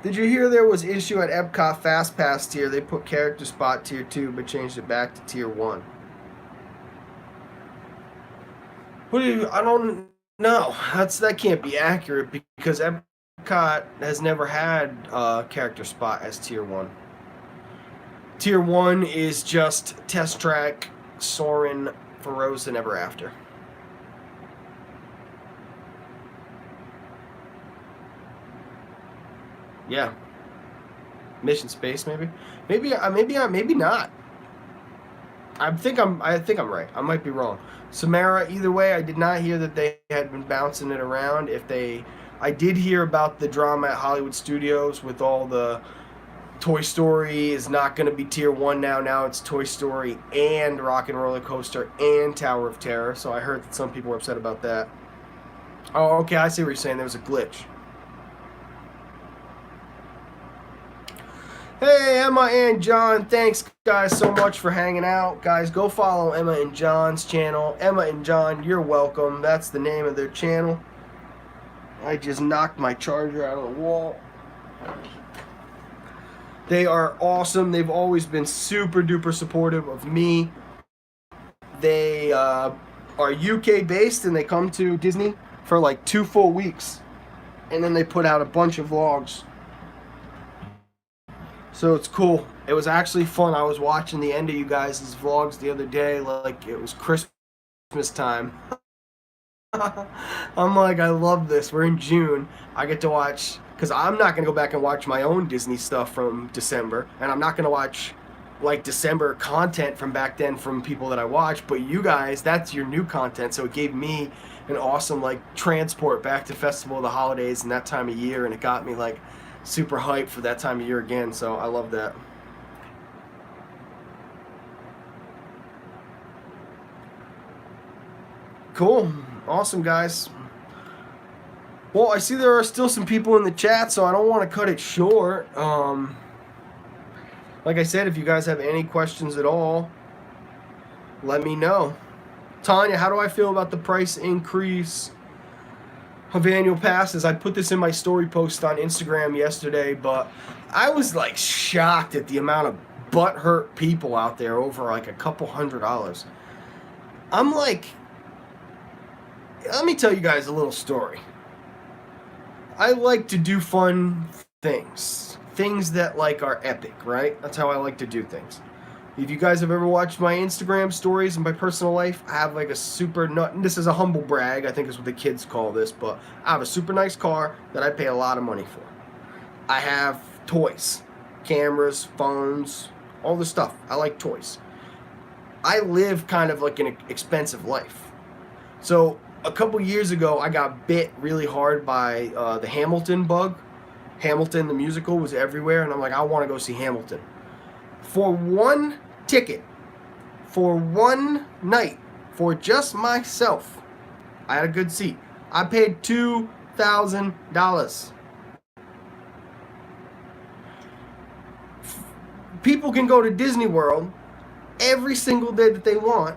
Did you hear there was issue at Epcot Fast Pass tier? They put character spot tier 2 but changed it back to tier 1. I don't know. That can't be accurate because Epcot has never had character spot as tier 1. Tier 1 is just Test Track, Soarin', Frozen Ever After. Yeah. Mission Space, maybe not. I think I'm right. I might be wrong. Samara, either way, I did not hear that they had been bouncing it around. I did hear about the drama at Hollywood Studios with all the Toy Story is not going to be tier 1 now. Now it's Toy Story and Rock and Roller Coaster and Tower of Terror. So I heard that some people were upset about that. Oh, okay. I see what you're saying. There was a glitch. Hey, Emma and John, thanks guys so much for hanging out. Guys, go follow Emma and John's channel. Emma and John, you're welcome. That's the name of their channel. I just knocked my charger out of the wall. They are awesome. They've always been super duper supportive of me. They are UK based and they come to Disney for like 2 full weeks. And then they put out a bunch of vlogs. So it's cool. It was actually fun. I was watching the end of you guys' vlogs the other day like it was Christmas time. I'm like, I love this. We're in June. I get to watch, because I'm not going to go back and watch my own Disney stuff from December. And I'm not going to watch like December content from back then from people that I watch. But you guys, that's your new content. So it gave me an awesome like transport back to Festival of the Holidays and that time of year. And it got me like super hyped for that time of year again, so I love that. Cool. Awesome, guys. Well, I see there are still some people in the chat, so I don't want to cut it short. like I said, if you guys have any questions at all, let me know. Tanya, how do I feel about the price increase of annual passes? I put this in my story post on Instagram yesterday, but I was like shocked at the amount of butthurt people out there over like a couple $100. I'm like, let me tell you guys a little story. I like to do fun things that like are epic, right? That's how I like to do things. If you guys have ever watched my Instagram stories and my personal life, I have like a super nut. This is a humble brag, I think is what the kids call this, but I have a super nice car that I pay a lot of money for. I have toys, cameras, phones, all this stuff. I like toys. I live kind of like an expensive life. So a couple years ago, I got bit really hard by the Hamilton bug. Hamilton, the musical, was everywhere, and I'm like, I want to go see Hamilton. For one ticket, for one night, for just myself, I had a good seat. I paid $2,000. People can go to Disney World every single day that they want.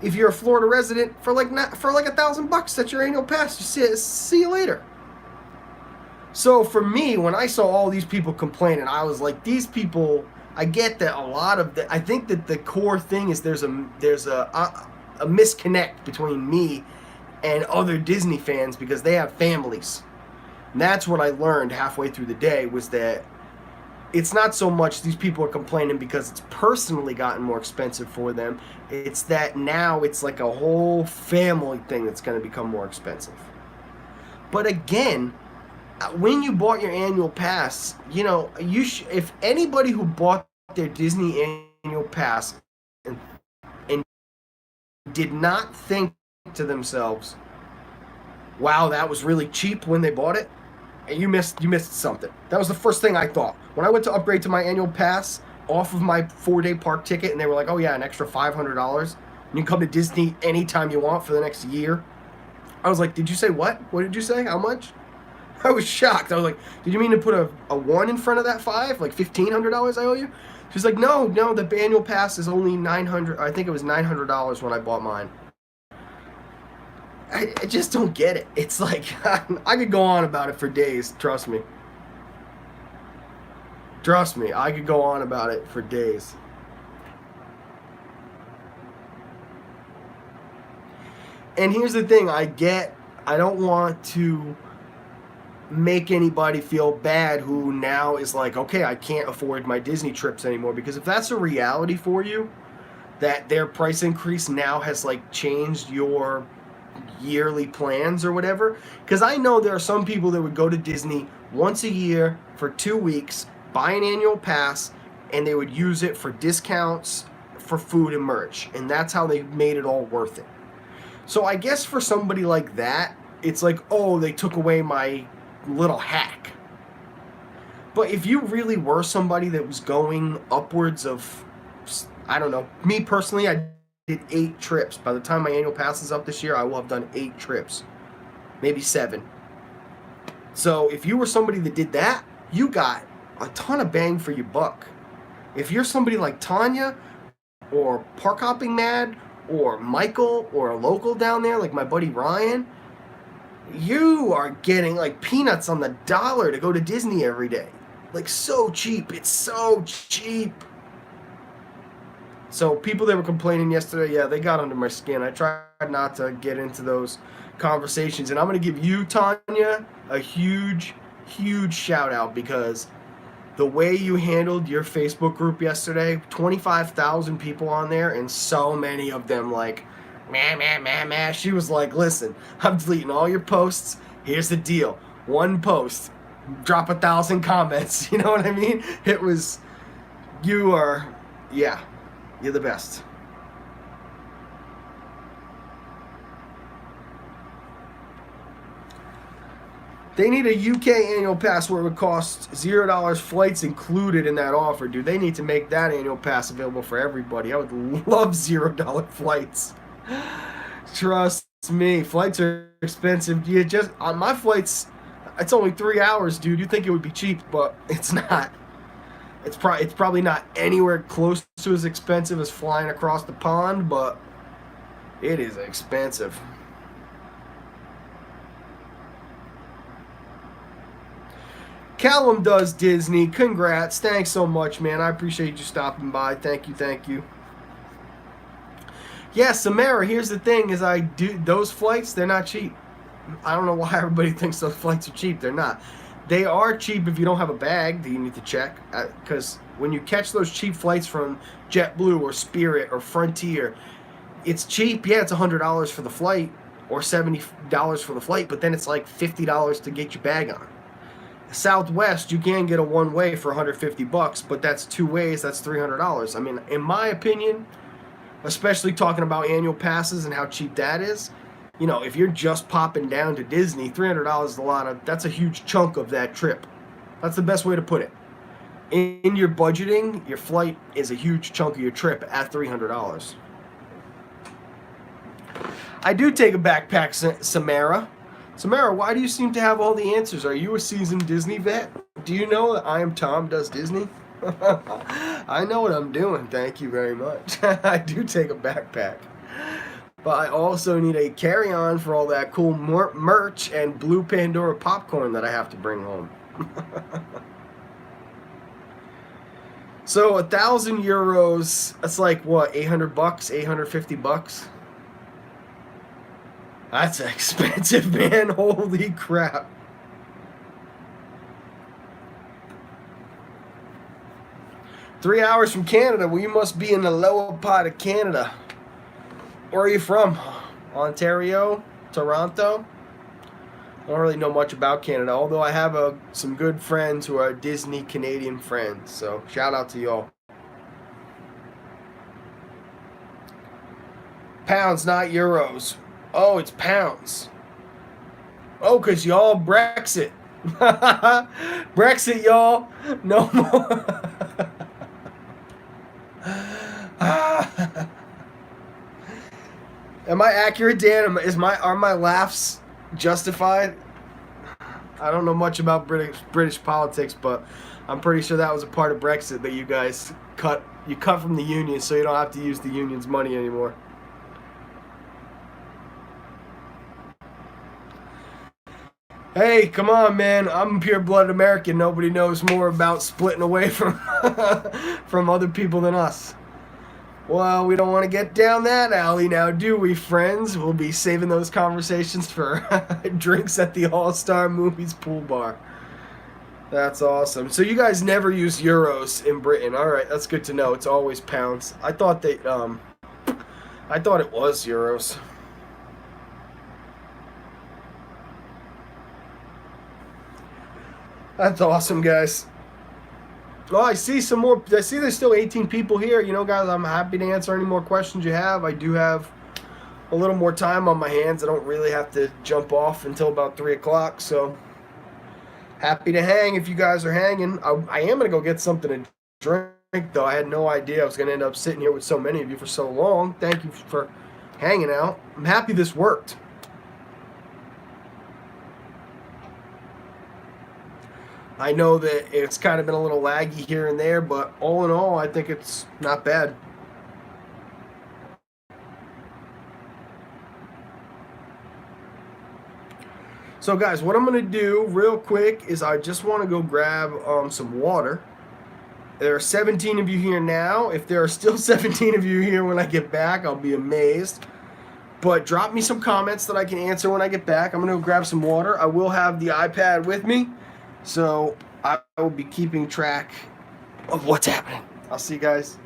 If you're a Florida resident, for like $1,000, that's your annual pass. You see you later. So for me, when I saw all these people complaining, I was like, these people. I get that a lot of I think that the core thing is there's a misconnect between me and other Disney fans because they have families. And that's what I learned halfway through the day, was that it's not so much these people are complaining because it's personally gotten more expensive for them. It's that now it's like a whole family thing that's going to become more expensive. But again, when you bought your annual pass, you know, if anybody who bought their Disney annual pass and did not think to themselves, wow, that was really cheap when they bought it, you missed something. That was the first thing I thought. When I went to upgrade to my annual pass off of my 4-day park ticket, and they were like, oh yeah, an extra $500, and you can come to Disney anytime you want for the next year. I was like, did you say what? What did you say? How much? I was shocked. I was like, did you mean to put a 1 in front of that 5? Like $1,500 I owe you? She's like, no, the annual pass is only $900. I think it was $900 when I bought mine. I just don't get it. It's like, I could go on about it for days. Trust me. Trust me, I could go on about it for days. And here's the thing, I don't want to make anybody feel bad who now is like, okay, I can't afford my Disney trips anymore, because if that's a reality for you, that their price increase now has like changed your yearly plans or whatever, because I know there are some people that would go to Disney once a year for 2 weeks, buy an annual pass, and they would use it for discounts for food and merch, and that's how they made it all worth it. So I guess for somebody like that, it's like, oh, they took away my little hack. But if you really were somebody that was going upwards of, I don't know, me personally, I did 8 trips. By the time my annual pass is up this year, I will have done 8 trips, maybe 7. So if you were somebody that did that, you got a ton of bang for your buck. If you're somebody like Tanya or Park Hopping Mad or Michael or a local down there like my buddy Ryan, you are getting like peanuts on the dollar to go to Disney every day. Like, so cheap. It's so cheap. So people that were complaining yesterday, yeah, they got under my skin. I tried not to get into those conversations. And I'm going to give you, Tanya, a huge, huge shout out, because the way you handled your Facebook group yesterday, 25,000 people on there, and so many of them like, meh. She was like, listen, I'm deleting all your posts. Here's the deal. 1 post, drop 1,000 comments. You know what I mean? It was, you're the best. They need a UK annual pass where it would cost $0, flights included in that offer, dude. They need to make that annual pass available for everybody. I would love $0 flights. Trust me, flights are expensive. You just on my flights, it's only 3 hours, dude. You think it would be cheap, but it's not. It's probably not anywhere close to as expensive as flying across the pond, but it is expensive. Callum does Disney. Congrats. Thanks so much, man. I appreciate you stopping by. Thank you, thank you. Yeah, Samara, here's the thing is I do those flights, they're not cheap. I don't know why everybody thinks those flights are cheap. They're not. They are cheap if you don't have a bag that you need to check. Because when you catch those cheap flights from JetBlue or Spirit or Frontier, it's cheap. Yeah, it's $100 for the flight or $70 for the flight, but then it's like $50 to get your bag on. Southwest, you can get a one-way for $150, but that's two ways. That's $300. I mean, in my opinion, especially talking about annual passes and how cheap that is, you know, if you're just popping down to Disney, $300 is that's a huge chunk of that trip. That's the best way to put it. In your budgeting, your flight is a huge chunk of your trip at $300. I do take a backpack, Samara. Samara, why do you seem to have all the answers? Are you a seasoned Disney vet? Do you know that I Am Tom does Disney? I know what I'm doing, thank you very much. I do take a backpack. But I also need a carry-on for all that cool merch and Blue Pandora popcorn that I have to bring home. So 1,000 euros, that's like what, $800, $850? That's expensive, man. Holy crap. Three hours from Canada. Well, you must be in the lower part of Canada. Where are you from? Ontario? Toronto? I don't really know much about Canada, although I have some good friends who are Disney Canadian friends. So, shout out to y'all. Pounds, not euros. Oh, it's pounds. Oh, because y'all Brexit. Brexit, y'all. No more. Am I accurate, Dan? Are my laughs justified? I don't know much about British politics, but I'm pretty sure that was a part of Brexit that you guys cut from the union, so you don't have to use the union's money anymore. Hey, come on, man. I'm a pure-blooded American. Nobody knows more about splitting away from from other people than us. Well, we don't want to get down that alley now, do we, friends? We'll be saving those conversations for drinks at the All-Star Movies pool bar. That's awesome. So you guys never use euros in Britain. All right, that's good to know. It's always pounds. I thought it was euros. That's awesome, guys. Oh, I see some more. I see there's still 18 people here. You know, guys, I'm happy to answer any more questions you have. I do have a little more time on my hands. I don't really have to jump off until about 3 o'clock, so happy to hang if you guys are hanging. I am going to go get something to drink, though. I had no idea I was going to end up sitting here with so many of you for so long. Thank you for hanging out. I'm happy this worked. I know that it's kind of been a little laggy here and there, but all in all, I think it's not bad. So guys, what I'm going to do real quick is I just want to go grab some water. There are 17 of you here now. If there are still 17 of you here when I get back, I'll be amazed. But drop me some comments that I can answer when I get back. I'm going to go grab some water. I will have the iPad with me. So I will be keeping track of what's happening. I'll see you guys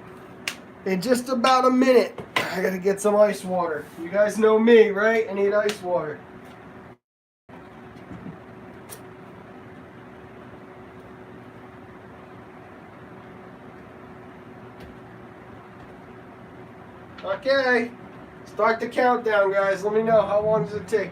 in just about a minute. I gotta get some ice water. You guys know me, right? I need ice water. Okay, start the countdown, guys. Let me know how long does it take.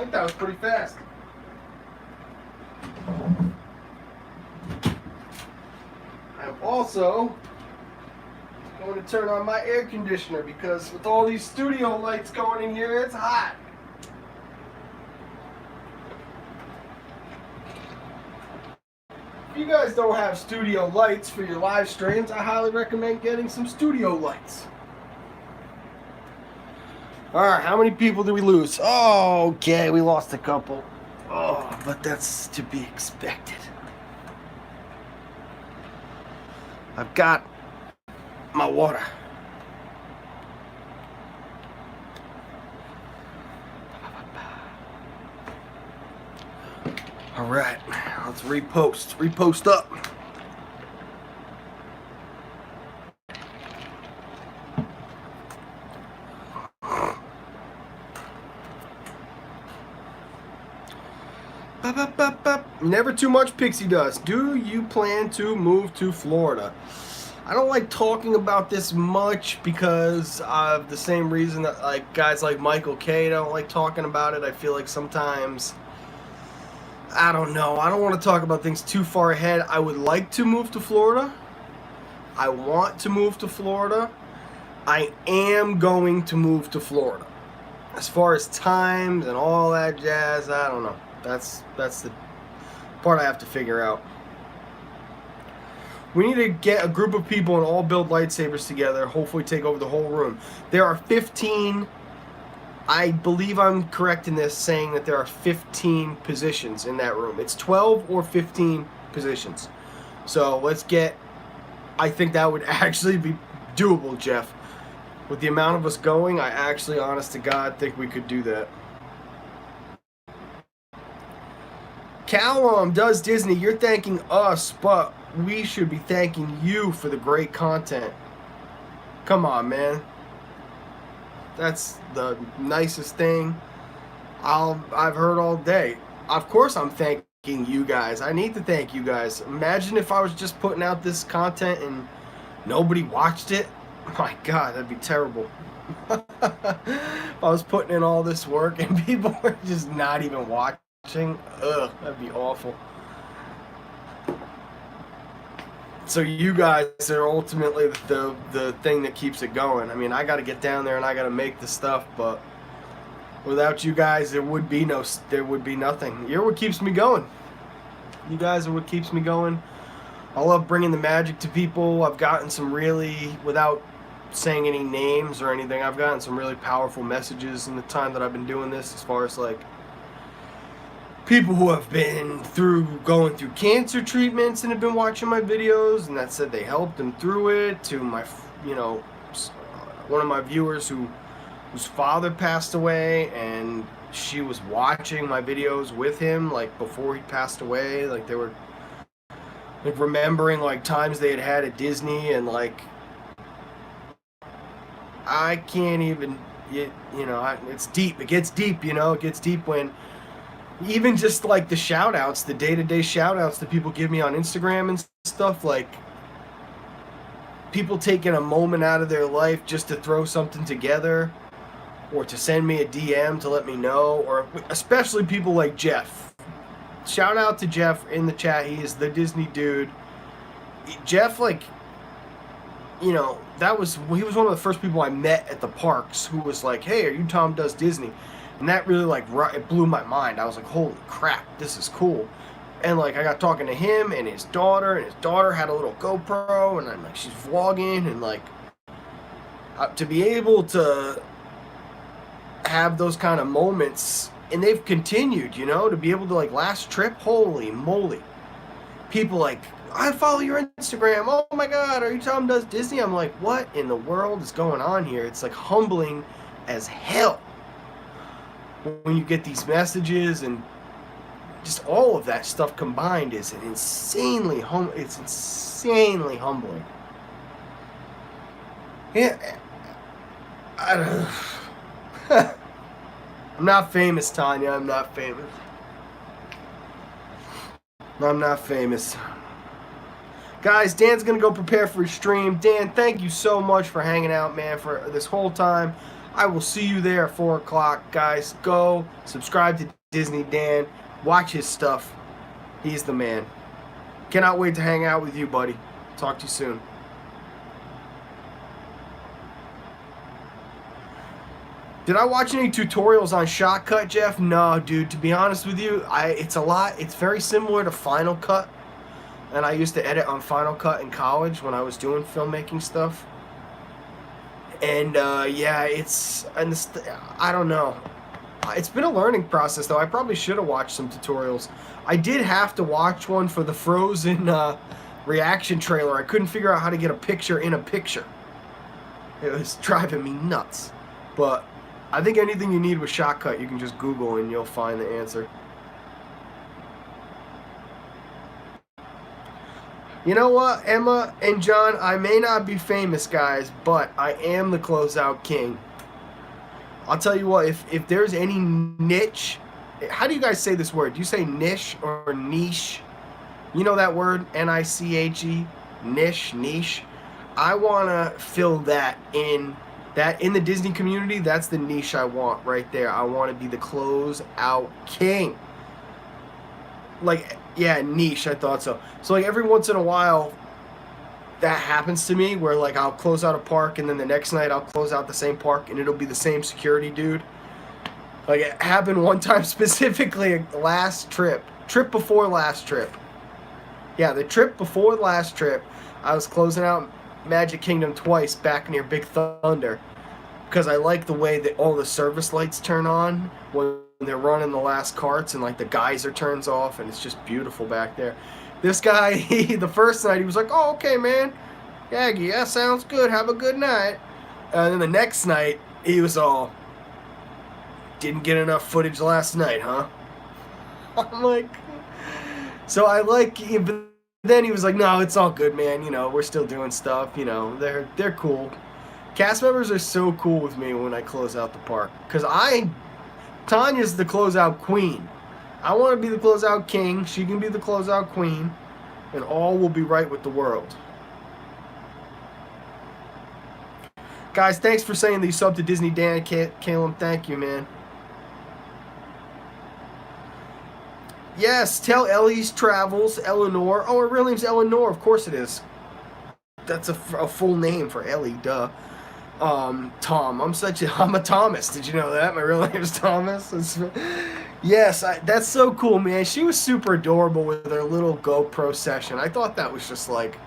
think that was pretty fast. I'm also going to turn on my air conditioner because with all these studio lights going in here, it's hot. If you guys don't have studio lights for your live streams, I highly recommend getting some studio lights. Alright, how many people did we lose? Oh, okay, we lost a couple. Oh, but that's to be expected. I've got my water. Alright, let's repost. Repost up. Never too much pixie dust. Do you plan to move to Florida? I don't like talking about this much because of the same reason that like guys like Michael K don't like talking about it. I feel like sometimes, I don't know, I don't want to talk about things too far ahead. I would like to move to Florida. I want to move to Florida. I am going to move to Florida. As far as times and all that jazz, I don't know. That's the part I have to figure out. We need to get a group of people and all build lightsabers together, hopefully take over the whole room. There are 15, I believe I'm correct in this, saying that there are 15 positions in that room. It's 12 or 15 positions. So let's get, I think that would actually be doable, Jeff. With the amount of us going, I actually, honest to God, think we could do that. Callum does Disney. You're thanking us, but we should be thanking you for the great content. Come on, man. That's the nicest thing I've heard all day. Of course I'm thanking you guys. I need to thank you guys. Imagine if I was just putting out this content and nobody watched it. My God, that'd be terrible. If I was putting in all this work and people were just not even watching. Ugh, that'd be awful. So you guys are ultimately the thing that keeps it going. I mean, I got to get down there and I got to make the stuff, but without you guys, there would be nothing. You're what keeps me going. You guys are what keeps me going. I love bringing the magic to people. I've gotten some really, without saying any names or anything, I've gotten some really powerful messages in the time that I've been doing this, as far as like people who have been going through cancer treatments and have been watching my videos and that said they helped them through it, to my, one of my viewers whose father passed away and she was watching my videos with him like before he passed away. Like they were like remembering like times they had at Disney, and like I can't even, it's deep. It gets deep, it gets deep when even just like the shout outs, the day-to-day shout outs that people give me on Instagram and stuff, like people taking a moment out of their life just to throw something together or to send me a DM to let me know, or especially people like Jeff. Shout out to Jeff in the chat. He is the Disney dude. Jeff, like, he was one of the first people I met at the parks who was like, hey, are you Tom Does Disney? And that really, like, it blew my mind. I was like, holy crap, this is cool. And, like, I got talking to him and his daughter had a little GoPro, and I'm like, she's vlogging, and, like, to be able to have those kind of moments, and they've continued, to be able to, like, last trip, holy moly. People, like, I follow your Instagram, oh my God, are you Tom Does Disney? I'm like, what in the world is going on here? It's, like, humbling as hell when you get these messages, and just all of that stuff combined is insanely humbling. Yeah, I don't know. I'm not famous, Tanya. I'm not famous. Guys, Dan's going to go prepare for his stream. Dan, thank you so much for hanging out, man, for this whole time. I will see you there at 4 o'clock, guys. Go subscribe to Disney Dan. Watch his stuff. He's the man. Cannot wait to hang out with you, buddy. Talk to you soon. Did I watch any tutorials on Shotcut, Jeff? No, dude. To be honest with you, it's very similar to Final Cut. And I used to edit on Final Cut in college when I was doing filmmaking stuff. And yeah, I don't know. It's been a learning process, though. I probably should have watched some tutorials. I did have to watch one for the Frozen reaction trailer. I couldn't figure out how to get a picture in a picture. It was driving me nuts. But I think anything you need with Shotcut, you can just Google and you'll find the answer. You know what, Emma and John, I may not be famous, guys, but I am the closeout king. I'll tell you what, if there's any niche, how do you guys say this word? Do you say niche or niche? You know that word, N-I-C-H-E, niche. I want to fill that in the Disney community. That's the niche I want right there. I want to be the closeout king. Like, yeah, niche, I thought so. So, like, every once in a while, that happens to me where, like, I'll close out a park and then the next night I'll close out the same park and it'll be the same security dude. Like, it happened one time specifically last trip before last trip. Yeah, the trip before last trip, I was closing out Magic Kingdom twice back near Big Thunder because I like the way that all the service lights turn on when they're running the last carts and like the geyser turns off and it's just beautiful back there. This guy, the first night he was like, "Oh, okay, man, Aggie, yeah, sounds good. Have a good night." And then the next night he was all, "Didn't get enough footage last night, huh?" I'm like, so I like, but then he was like, "No, it's all good, man. You know, we're still doing stuff. You know, they're cool. Cast members are so cool with me when I close out the park because Tanya's the closeout queen. I want to be the closeout king. She can be the closeout queen. And all will be right with the world." Guys, thanks for saying that you subbed to Disney Dan. Caleb, thank you, man. Yes, tell Ellie's Travels, Eleanor. Oh, her real name's Eleanor. Of course it is. That's a full name for Ellie, duh. Tom. I'm a Thomas. Did you know that? My real name is Thomas. Yes, that's so cool, man. She was super adorable with her little GoPro session. I thought that was just like,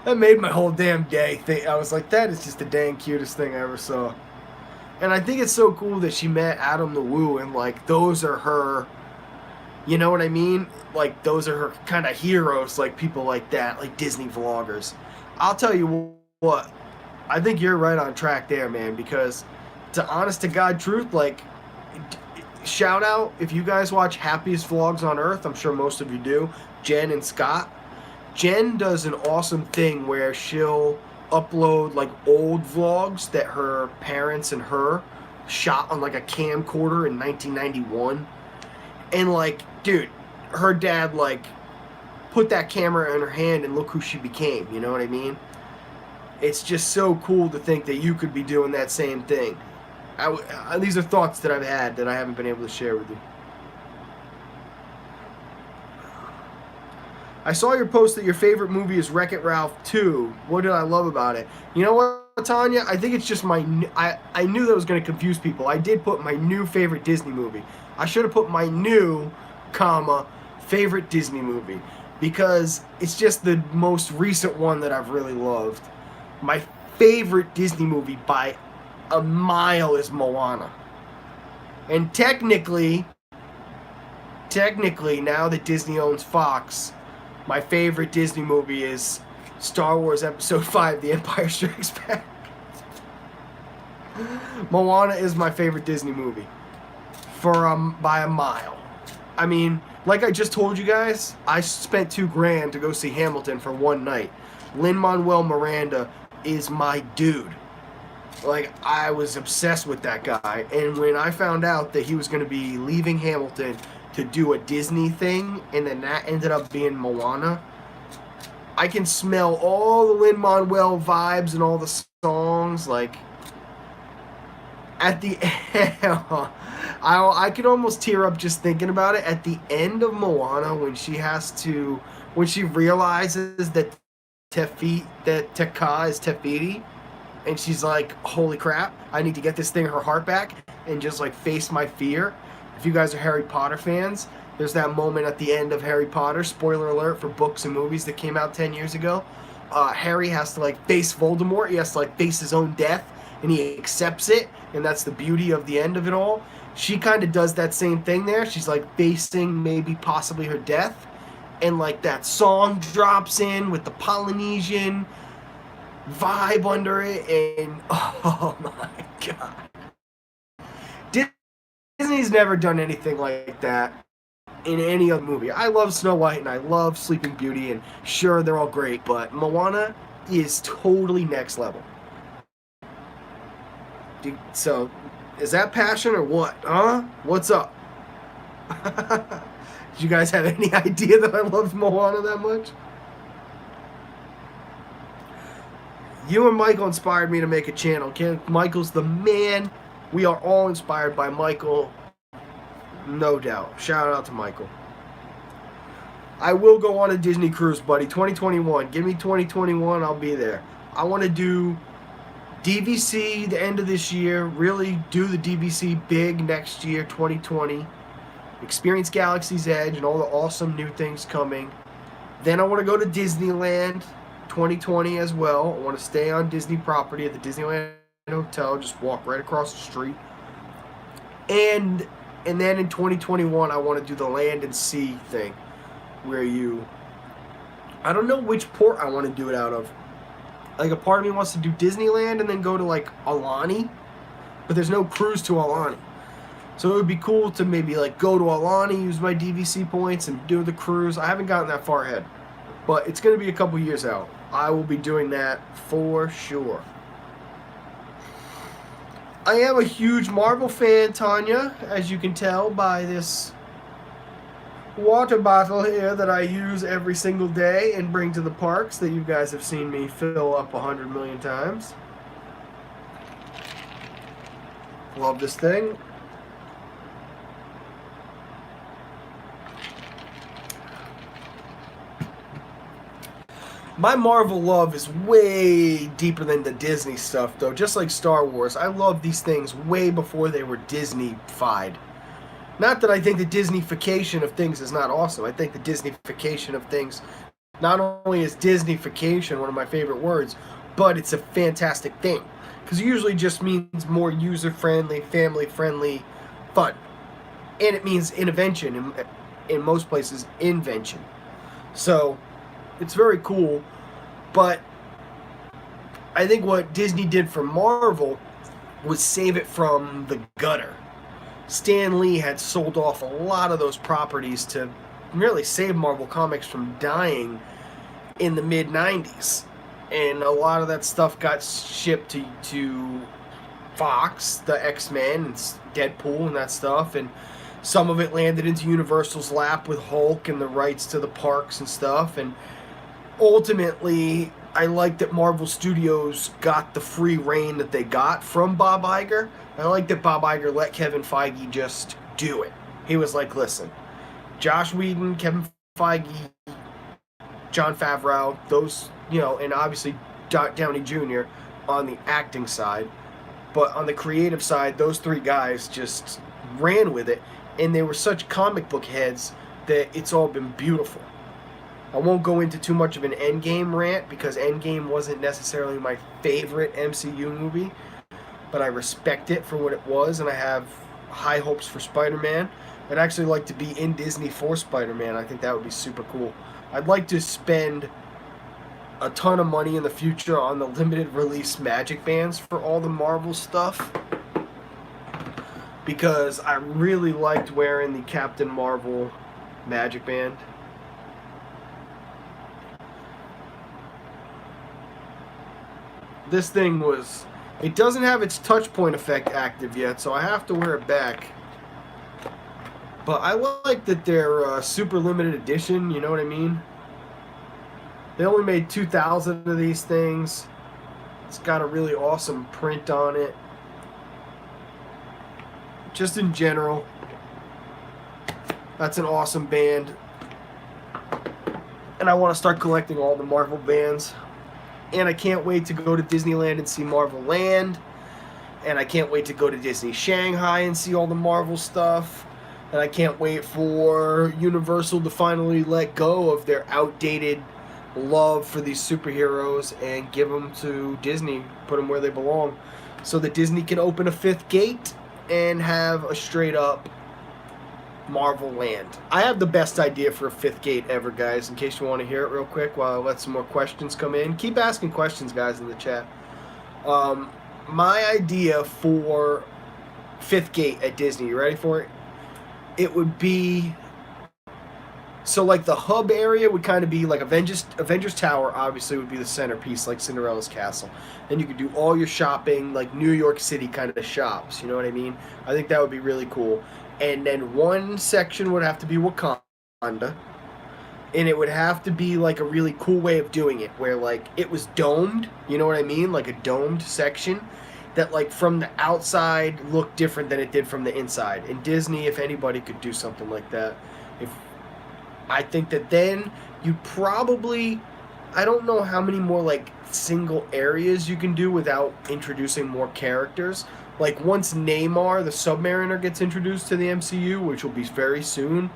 that made my whole damn day. I was like, that is just the dang cutest thing I ever saw. And I think it's so cool that she met Adam the Woo and like those are her, you know what I mean? Like those are her kind of heroes, like people like that, like Disney vloggers. I'll tell you what, I think you're right on track there, man, because to honest to God truth, like, shout out if you guys watch Happiest Vlogs on Earth. I'm sure most of you do. Jen and Scott. Jen does an awesome thing where she'll upload like old vlogs that her parents and her shot on like a camcorder in 1991. And like, dude, her dad like put that camera in her hand and look who she became. You know what I mean? It's just so cool to think that you could be doing that same thing. These are thoughts that I've had that I haven't been able to share with you. I saw your post that your favorite movie is Wreck-It Ralph 2. What did I love about it? You know what, Tanya? I think it's just I knew that was going to confuse people. I did put my new favorite Disney movie. I should have put my new, favorite Disney movie. Because it's just the most recent one that I've really loved. My favorite Disney movie by a mile is Moana. And technically, now that Disney owns Fox, my favorite Disney movie is Star Wars Episode 5, The Empire Strikes Back. Moana is my favorite Disney movie. By a mile. I mean, like I just told you guys, I spent $2,000 to go see Hamilton for one night. Lin-Manuel Miranda is my dude. Like, I was obsessed with that guy. And when I found out that he was going to be leaving Hamilton to do a Disney thing, and then that ended up being Moana, I can smell all the Lin-Manuel vibes and all the songs. Like, At the I could almost tear up just thinking about it. At the end of Moana, when she realizes that Teka is Tefiti, and she's like, holy crap, I need to get this thing her heart back and just like face my fear. If you guys are Harry Potter fans, there's that moment at the end of Harry Potter, spoiler alert for books and movies that came out 10 years ago. Harry has to like face Voldemort. He has to like face his own death, and he accepts it, and that's the beauty of the end of it all. She kind of does that same thing there. She's like facing maybe possibly her death, and like that song drops in with the Polynesian vibe under it, and oh my god, Disney's never done anything like that in any other movie. I love Snow White and I love Sleeping Beauty, and sure, they're all great, but Moana is totally next level. So, is that passion or what? Huh? What's up? Did you guys have any idea that I loved Moana that much? You and Michael inspired me to make a channel. Michael's the man. We are all inspired by Michael. No doubt. Shout out to Michael. I will go on a Disney cruise, buddy. 2021. Give me 2021. I'll be there. I want to do DVC the end of this year. Really do the DVC big next year, 2020. Experience Galaxy's Edge and all the awesome new things coming. Then I want to go to Disneyland 2020 as well. I want to stay on Disney property at the Disneyland Hotel. Just walk right across the street. And then in 2021, I want to do the land and sea thing, where I don't know which port I want to do it out of. Like, a part of me wants to do Disneyland and then go to, like, Aulani, but there's no cruise to Aulani. So it would be cool to maybe, like, go to Aulani, use my DVC points, and do the cruise. I haven't gotten that far ahead, but it's going to be a couple years out. I will be doing that for sure. I am a huge Marvel fan, Tanya, as you can tell by this water bottle here that I use every single day and bring to the parks that you guys have seen me fill up 100 million times. Love this thing. My Marvel love is way deeper than the Disney stuff, though. Just like Star Wars, I love these things way before they were Disney-fied. Not that I think the Disneyfication of things is not awesome. I think the Disneyfication of things, not only is Disneyfication one of my favorite words, but it's a fantastic thing. Because it usually just means more user-friendly, family-friendly fun. And it means invention. In most places, invention. So it's very cool, but I think what Disney did for Marvel was save it from the gutter. Stan Lee had sold off a lot of those properties to really save Marvel Comics from dying in the mid-90s. And a lot of that stuff got shipped to Fox, the X-Men, and Deadpool and that stuff, and some of it landed into Universal's lap with Hulk and the rights to the parks and stuff, and ultimately, I like that Marvel Studios got the free reign that they got from Bob Iger. I like that Bob Iger let Kevin Feige just do it. He was like, listen, Josh Whedon, Kevin Feige, Jon Favreau, those, and obviously Downey Jr. on the acting side. But on the creative side, those three guys just ran with it. And they were such comic book heads that it's all been beautiful. I won't go into too much of an Endgame rant because Endgame wasn't necessarily my favorite MCU movie, but I respect it for what it was, and I have high hopes for Spider-Man. I'd actually like to be in Disney for Spider-Man. I think that would be super cool. I'd like to spend a ton of money in the future on the limited release magic bands for all the Marvel stuff, because I really liked wearing the Captain Marvel magic band. This thing it doesn't have its touch point effect active yet, so I have to wear it back. But I like that they're super limited edition, you know what I mean? They only made 2,000 of these things. It's got a really awesome print on it. just in general, that's an awesome band. And I want to start collecting all the Marvel bands. And I can't wait to go to Disneyland and see Marvel Land. And I can't wait to go to Disney Shanghai and see all the Marvel stuff. And I can't wait for Universal to finally let go of their outdated love for these superheroes and give them to Disney, put them where they belong, so that Disney can open a fifth gate and have a straight up Marvel Land. I have the best idea for a fifth gate ever, guys, in case you want to hear it real quick while I let some more questions come in. Keep asking questions, guys, in the chat. My idea for fifth gate at Disney, you ready for it? It would be, so like the hub area would kind of be like Avengers Tower, obviously would be the centerpiece, like Cinderella's castle. Then you could do all your shopping, like New York City kind of shops, you know what I mean? I think that would be really cool. And then one section would have to be Wakanda, and it would have to be like a really cool way of doing it, where like it was domed, you know what I mean? Like a domed section that like from the outside looked different than it did from the inside. And Disney, if anybody could do something like that, I think that then you'd probably, I don't know how many more like single areas you can do without introducing more characters. Like once Namor, the Submariner, gets introduced to the MCU, which will be very soon,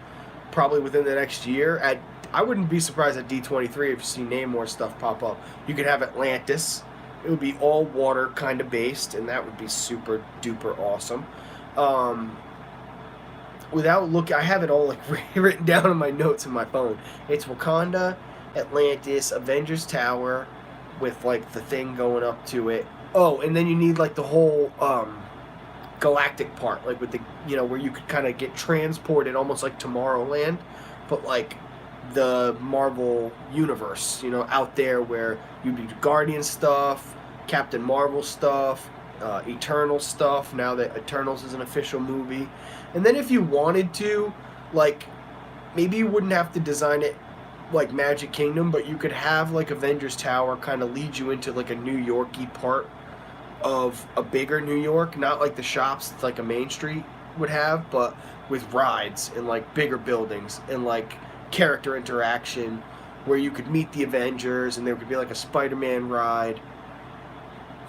probably within the next year. I wouldn't be surprised at D23 if you see Namor stuff pop up. You could have Atlantis. It would be all water kind of based, and that would be super duper awesome. Without looking, I have it all like written down in my notes in my phone. It's Wakanda, Atlantis, Avengers Tower, with like the thing going up to it. Oh, and then you need like the whole galactic part, like with the, you know, where you could kind of get transported almost like Tomorrowland, but like the Marvel universe, you know, out there where you do Guardian stuff, Captain Marvel stuff, Eternal stuff, now that Eternals is an official movie. And then if you wanted to, like, maybe you wouldn't have to design it like Magic Kingdom, but you could have like Avengers Tower kind of lead you into like a New York-y part of a bigger New York, not like the shops like a Main Street would have, but with rides and like bigger buildings and like character interaction where you could meet the Avengers, and there could be like a Spider-Man ride.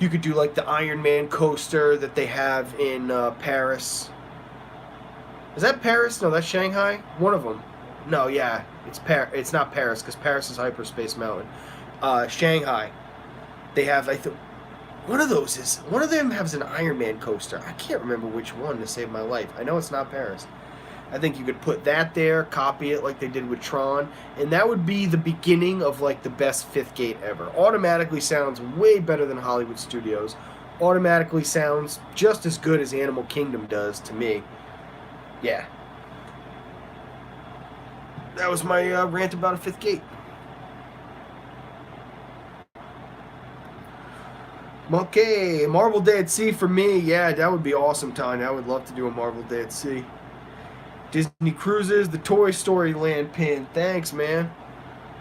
You could do like the Iron Man coaster that they have in Paris. Is that Paris? No, that's Shanghai. One of them. No, yeah, it's not Paris, because Paris is Hyperspace Mountain. Shanghai. They have, one of them has an Iron Man coaster. I can't remember which one to save my life. I know it's not Paris. I think you could put that there, copy it like they did with Tron, and that would be the beginning of like the best fifth gate ever. Automatically sounds way better than Hollywood Studios. Automatically sounds just as good as Animal Kingdom does to me. Yeah. That was my rant about a fifth gate. Okay, Marvel Day at Sea for me. Yeah, that would be awesome, Tanya. I would love to do a Marvel Day at Sea. Disney Cruises, the Toy Story Land pin. Thanks, man.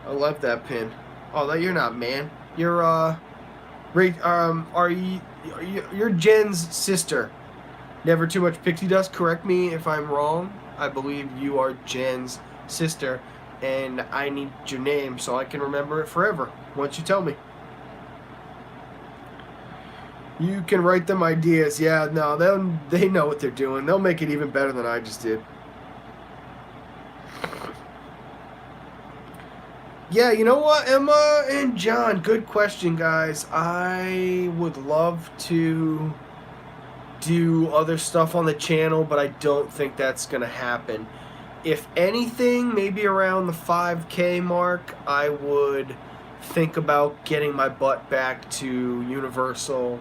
I love that pin. Oh, that you're not, man. You're you're Jen's sister. Never too much pixie dust. Correct me if I'm wrong. I believe you are Jen's sister, and I need your name so I can remember it forever once you tell me. You can write them ideas. Yeah, no, they know what they're doing. They'll make it even better than I just did. Yeah, you know what, Emma and John, good question, guys. I would love to do other stuff on the channel, but I don't think that's going to happen. If anything, maybe around the 5K mark, I would think about getting my butt back to Universal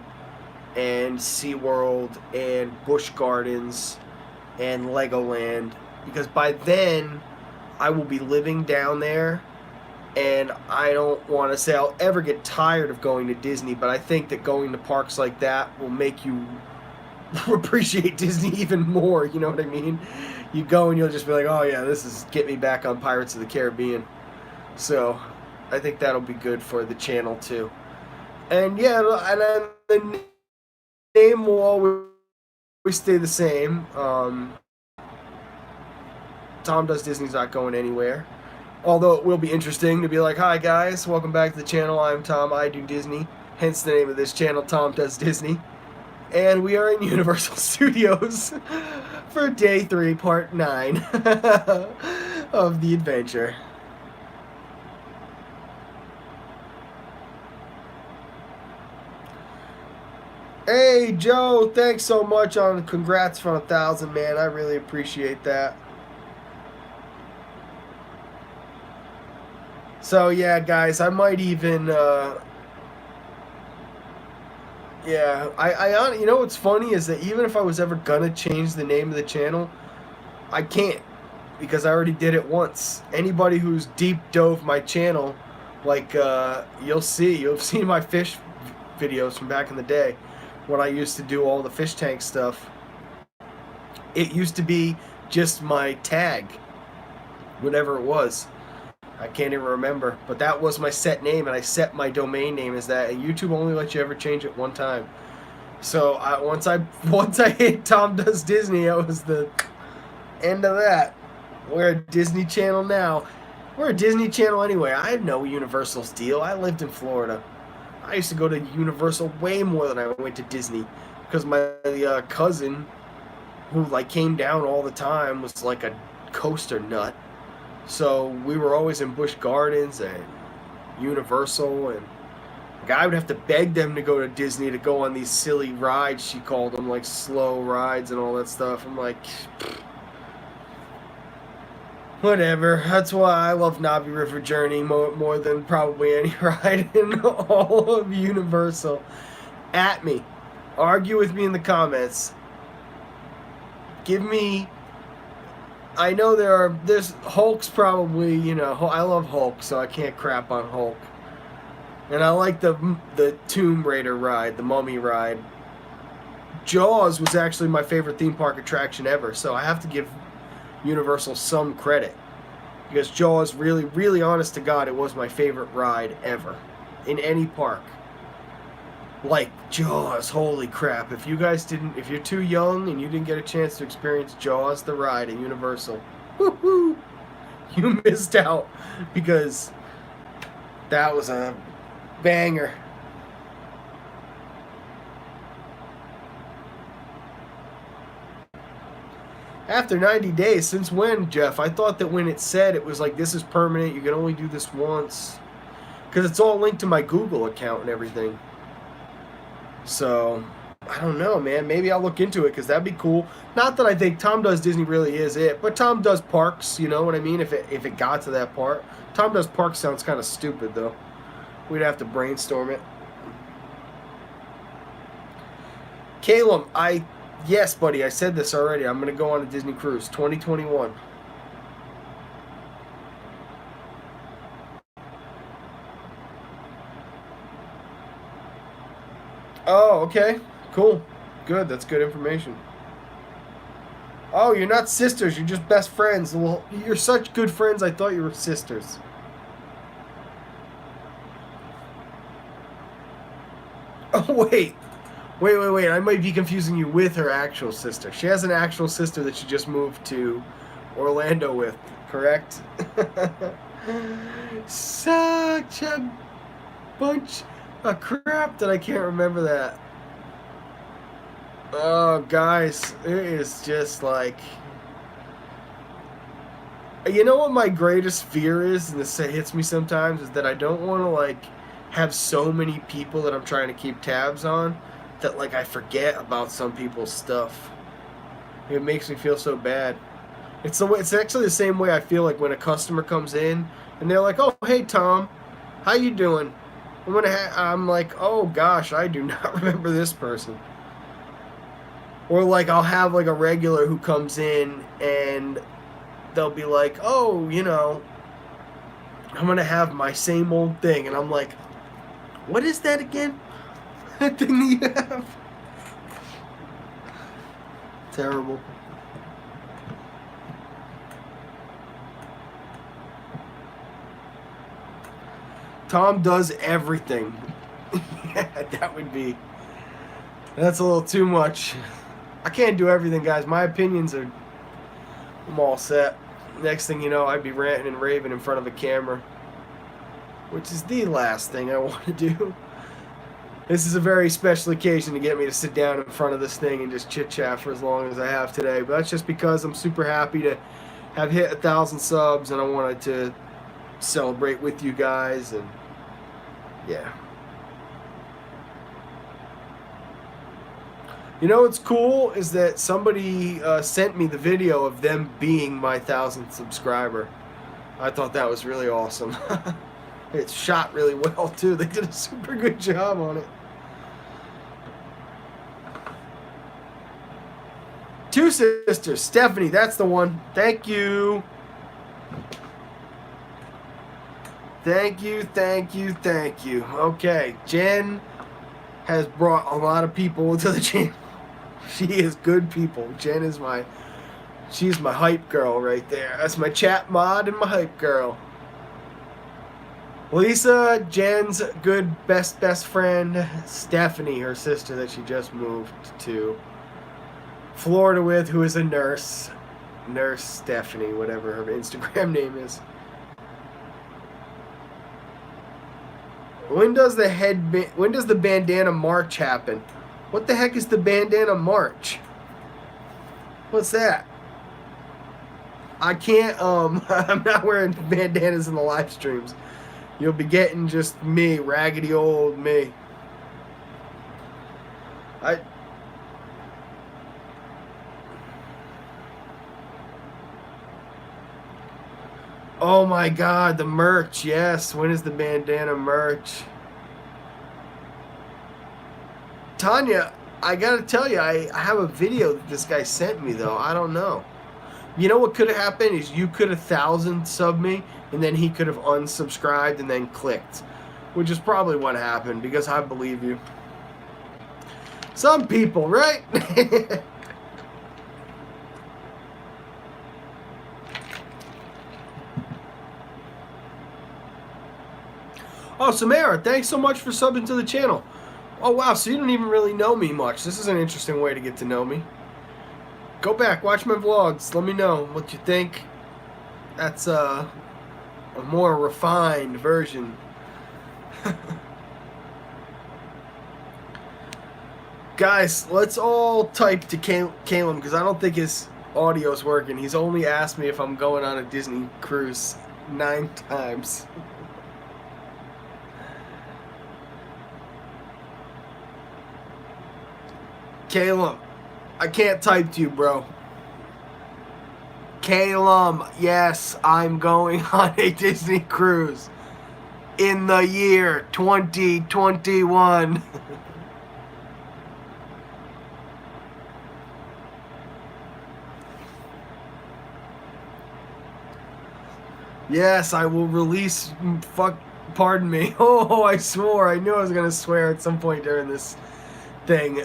and SeaWorld and Busch Gardens and Legoland, because by then I will be living down there. And I don't want to say I'll ever get tired of going to Disney, but I think that going to parks like that will make you appreciate Disney even more, you know what I mean? You go and you'll just be like, oh yeah, this is get me back on Pirates of the Caribbean. So I think that'll be good for the channel too. And yeah, and then the name will always stay the same. Tom Does Disney's not going anywhere. Although it will be interesting to be like, hi guys, welcome back to the channel. I'm Tom, I do Disney. Hence the name of this channel, Tom Does Disney. And we are in Universal Studios for day 3, part 9 of the adventure. Hey Joe, thanks so much on congrats for 1,000, man. I really appreciate that. So yeah, guys, I might even yeah, I you know what's funny is that even if I was ever gonna change the name of the channel, I can't, because I already did it once. Anybody who's deep dove my channel, like you've seen my fish videos from back in the day when I used to do all the fish tank stuff. It used to be just my tag, whatever it was. I can't even remember, but that was my set name, and I set my domain name as that. And YouTube only lets you ever change it one time. So once I hit Tom Does Disney, that was the end of that. We're a Disney Channel now. We're a Disney Channel anyway. I had no Universal's deal. I lived in Florida. I used to go to Universal way more than I went to Disney, because my cousin, who like came down all the time, was like a coaster nut. So we were always in Busch Gardens and Universal, and I would have to beg them to go to Disney to go on these silly rides, she called them, like slow rides and all that stuff. I'm like, whatever. That's why I love Navi River Journey more than probably any ride in all of Universal. At me. Argue with me in the comments. Give me... I know there's Hulk's probably, you know, I love Hulk, so I can't crap on Hulk. And I like the Tomb Raider ride, the Mummy ride. Jaws was actually my favorite theme park attraction ever, so I have to give Universal some credit. Because Jaws, really, really honest to God, it was my favorite ride ever. In any park. Like, Jaws, holy crap. If you're too young and you didn't get a chance to experience Jaws the ride at Universal, woohoo, you missed out, because that was a banger. After 90 days, since when, Jeff? I thought that when it said it was like, this is permanent, you can only do this once. Because it's all linked to my Google account and everything. So, I don't know, man. Maybe I'll look into it, because that'd be cool. Not that I think Tom Does Disney really is it, but Tom Does Parks, you know what I mean? If it got to that part. Tom Does Parks sounds kind of stupid, though. We'd have to brainstorm it. Caleb, yes, buddy, I said this already. I'm going to go on a Disney cruise, 2021. Oh, okay. Cool. Good. That's good information. Oh, you're not sisters. You're just best friends. Well, you're such good friends, I thought you were sisters. Oh, wait. Wait. I might be confusing you with her actual sister. She has an actual sister that she just moved to Orlando with, correct? Such a bunch of crap that I can't remember that. Oh, guys, it is just like... You know what my greatest fear is, and this hits me sometimes, is that I don't want to, like, have so many people that I'm trying to keep tabs on that, like, I forget about some people's stuff. It makes me feel so bad. It's actually the same way I feel like when a customer comes in and they're like, "Oh, hey Tom, how you doing?" I'm like, "Oh gosh, I do not remember this person." Or like I'll have like a regular who comes in and they'll be like, "Oh, you know, I'm gonna have my same old thing," and I'm like, "What is that again? That thing that you have?" Terrible. Tom does everything. Yeah, that's a little too much. I can't do everything, guys. My opinions are... I'm all set. Next thing you know, I'd be ranting and raving in front of a camera, which is the last thing I want to do. This is a very special occasion to get me to sit down in front of this thing and just chit-chat for as long as I have today. But that's just because I'm super happy to have hit 1,000 subs, and I wanted to celebrate with you guys, and yeah. You know what's cool is that somebody sent me the video of them being my 1,000th subscriber. I thought that was really awesome. It's shot really well too. They did a super good job on it. 2 sisters. Stephanie, that's the one. Thank you. Thank you, thank you, thank you. Okay, Jen has brought a lot of people to the channel. She is good people. Jen is she's my hype girl right there. That's my chat mod and my hype girl. Lisa, Jen's good best friend. Stephanie, her sister that she just moved to Florida with, who is a nurse. Nurse Stephanie, whatever her Instagram name is. When does the bandana march happen? What the heck is the bandana march? What's that? I can't, I'm not wearing bandanas in the live streams. You'll be getting just me, raggedy old me. Oh my God, the merch, yes. When is the bandana merch? Tanya, I gotta tell you, I have a video that this guy sent me, though. I don't know. You know what could have happened is you could have 1,000 sub me, and then he could have unsubscribed and then clicked, which is probably what happened, because I believe you. Some people, right? Oh, Samara, thanks so much for subbing to the channel. Oh, wow, so you don't even really know me much. This is an interesting way to get to know me. Go back, watch my vlogs. Let me know what you think. That's a more refined version. Guys, let's all type to Caleb, because I don't think his audio's working. He's only asked me if I'm going on a Disney cruise 9 times. Caleb, I can't type to you, bro. Caleb, yes, I'm going on a Disney cruise in the year 2021. Yes, I will release, pardon me. Oh, I swore. I knew I was going to swear at some point during this thing.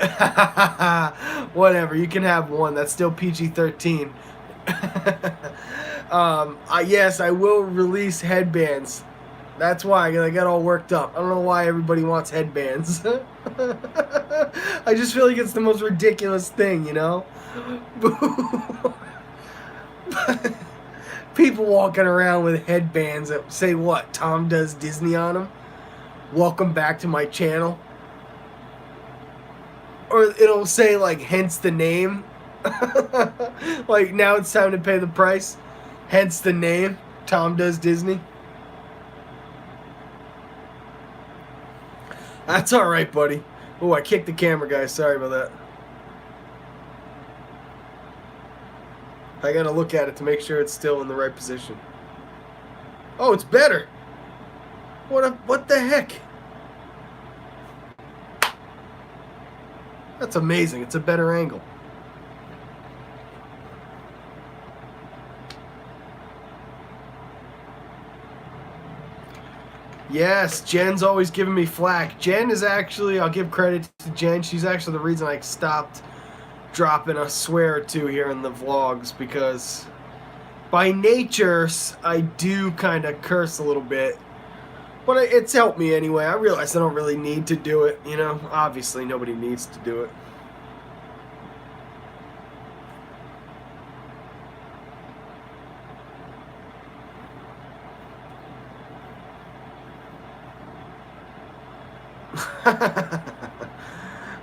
Whatever, you can have one. That's still PG-13. Yes, I will release headbands. That's why I got all worked up. I don't know why everybody wants headbands. I just feel like it's the most ridiculous thing, you know? People walking around with headbands that say what? Tom Does Disney on them? Welcome back to my channel. Or it'll say, like, hence the name. Like, now it's time to pay the price. Hence the name. Tom Does Disney. That's alright, buddy. Oh, I kicked the camera, guys. Sorry about that. I gotta look at it to make sure it's still in the right position. Oh, it's better. What the heck? That's amazing. It's a better angle. Yes, Jen's always giving me flack. Jen is actually, I'll give credit to Jen. She's actually the reason I stopped dropping a swear or two here in the vlogs, because by nature, I do kind of curse a little bit. But it's helped me anyway. I realize I don't really need to do it, you know. Obviously, nobody needs to do it.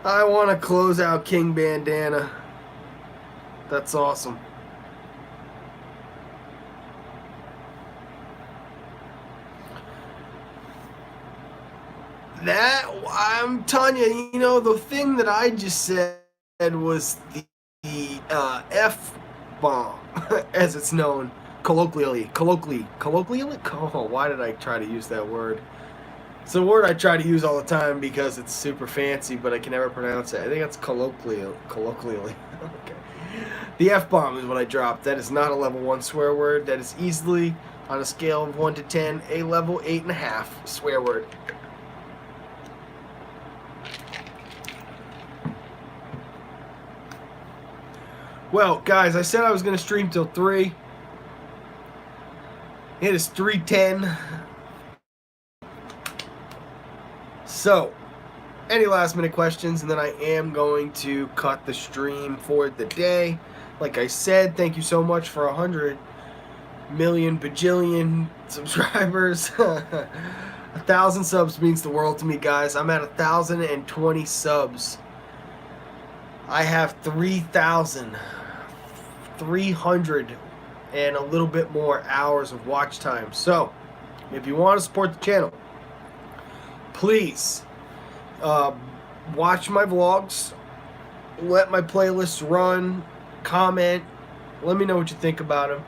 I want to close out King Bandana. That's awesome. I'm telling you, you know, the thing that I just said was the F-bomb, as it's known, colloquially. Oh, why did I try to use that word? It's a word I try to use all the time because it's super fancy, but I can never pronounce it. I think that's colloquially. Okay. The F-bomb is what I dropped. That is not a level 1 swear word. That is easily, on a scale of 1 to 10, a level 8.5 swear word. Well, guys, I said I was going to stream till 3. It is 3:10. So, any last minute questions, and then I am going to cut the stream for the day. Like I said, thank you so much for 100 million bajillion subscribers. 1,000 subs means the world to me, guys. I'm at 1,020 subs. I have 3,300 and a little bit more hours of watch time. So, if you want to support the channel, please watch my vlogs, let my playlists run, comment, let me know what you think about them.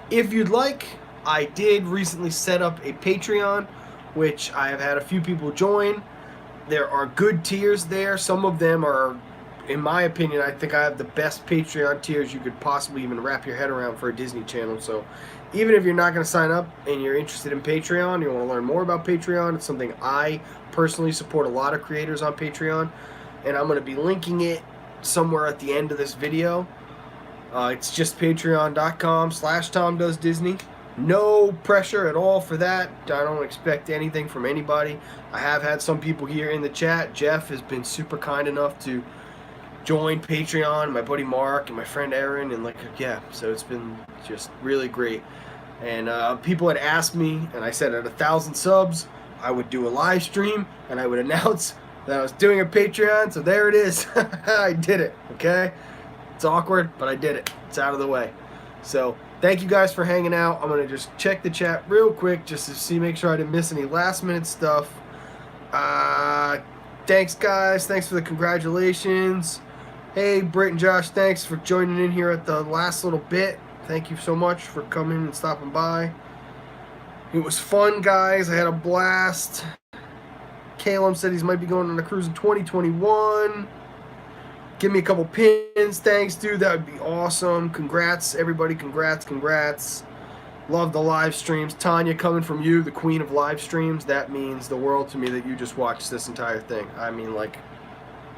If you'd like, I did recently set up a Patreon, which I have had a few people join. There are good tiers there. Some of them are, in my opinion, I think I have the best Patreon tiers you could possibly even wrap your head around for a Disney Channel. So even if you're not going to sign up and you're interested in Patreon, you want to learn more about Patreon, it's something I personally support a lot of creators on Patreon, and I'm going to be linking it somewhere at the end of this video. It's just patreon.com/TomDoesDisney. No pressure at all for that. I don't expect anything from anybody. I have had some people here in the chat. Jeff has been super kind enough to join Patreon, my buddy Mark and my friend Aaron, and yeah, so it's been just really great. And people had asked me, and I said at 1,000 subs I would do a live stream and I would announce that I was doing a Patreon. So there it is. I did it. Okay, it's awkward, but I did it. It's out of the way. So thank you guys for hanging out. I'm gonna just check the chat real quick just to see, make sure I didn't miss any last minute stuff. Thanks guys, thanks for the congratulations. Hey, Britt and Josh, thanks for joining in here at the last little bit. Thank you so much for coming and stopping by. It was fun, guys. I had a blast. Caleb said he might be going on a cruise in 2021. Give me a couple pins. Thanks, dude. That would be awesome. Congrats, everybody. Congrats. Love the live streams. Tanya, coming from you, the queen of live streams. That means the world to me that you just watched this entire thing. I mean, like,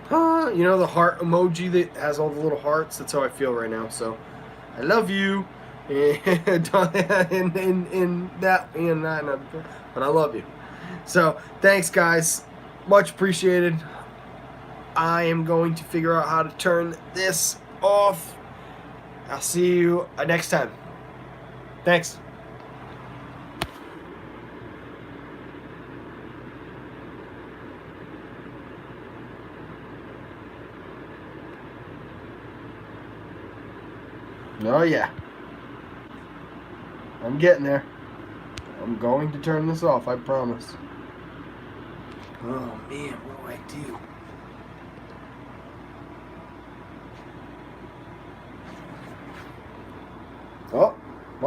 you know the heart emoji that has all the little hearts? That's how I feel right now. So, I love you. But I love you. So, thanks, guys. Much appreciated. I am going to figure out how to turn this off. I'll see you next time. Thanks. Oh yeah, I'm getting there. I'm going to turn this off, I promise. Oh man, what do I do?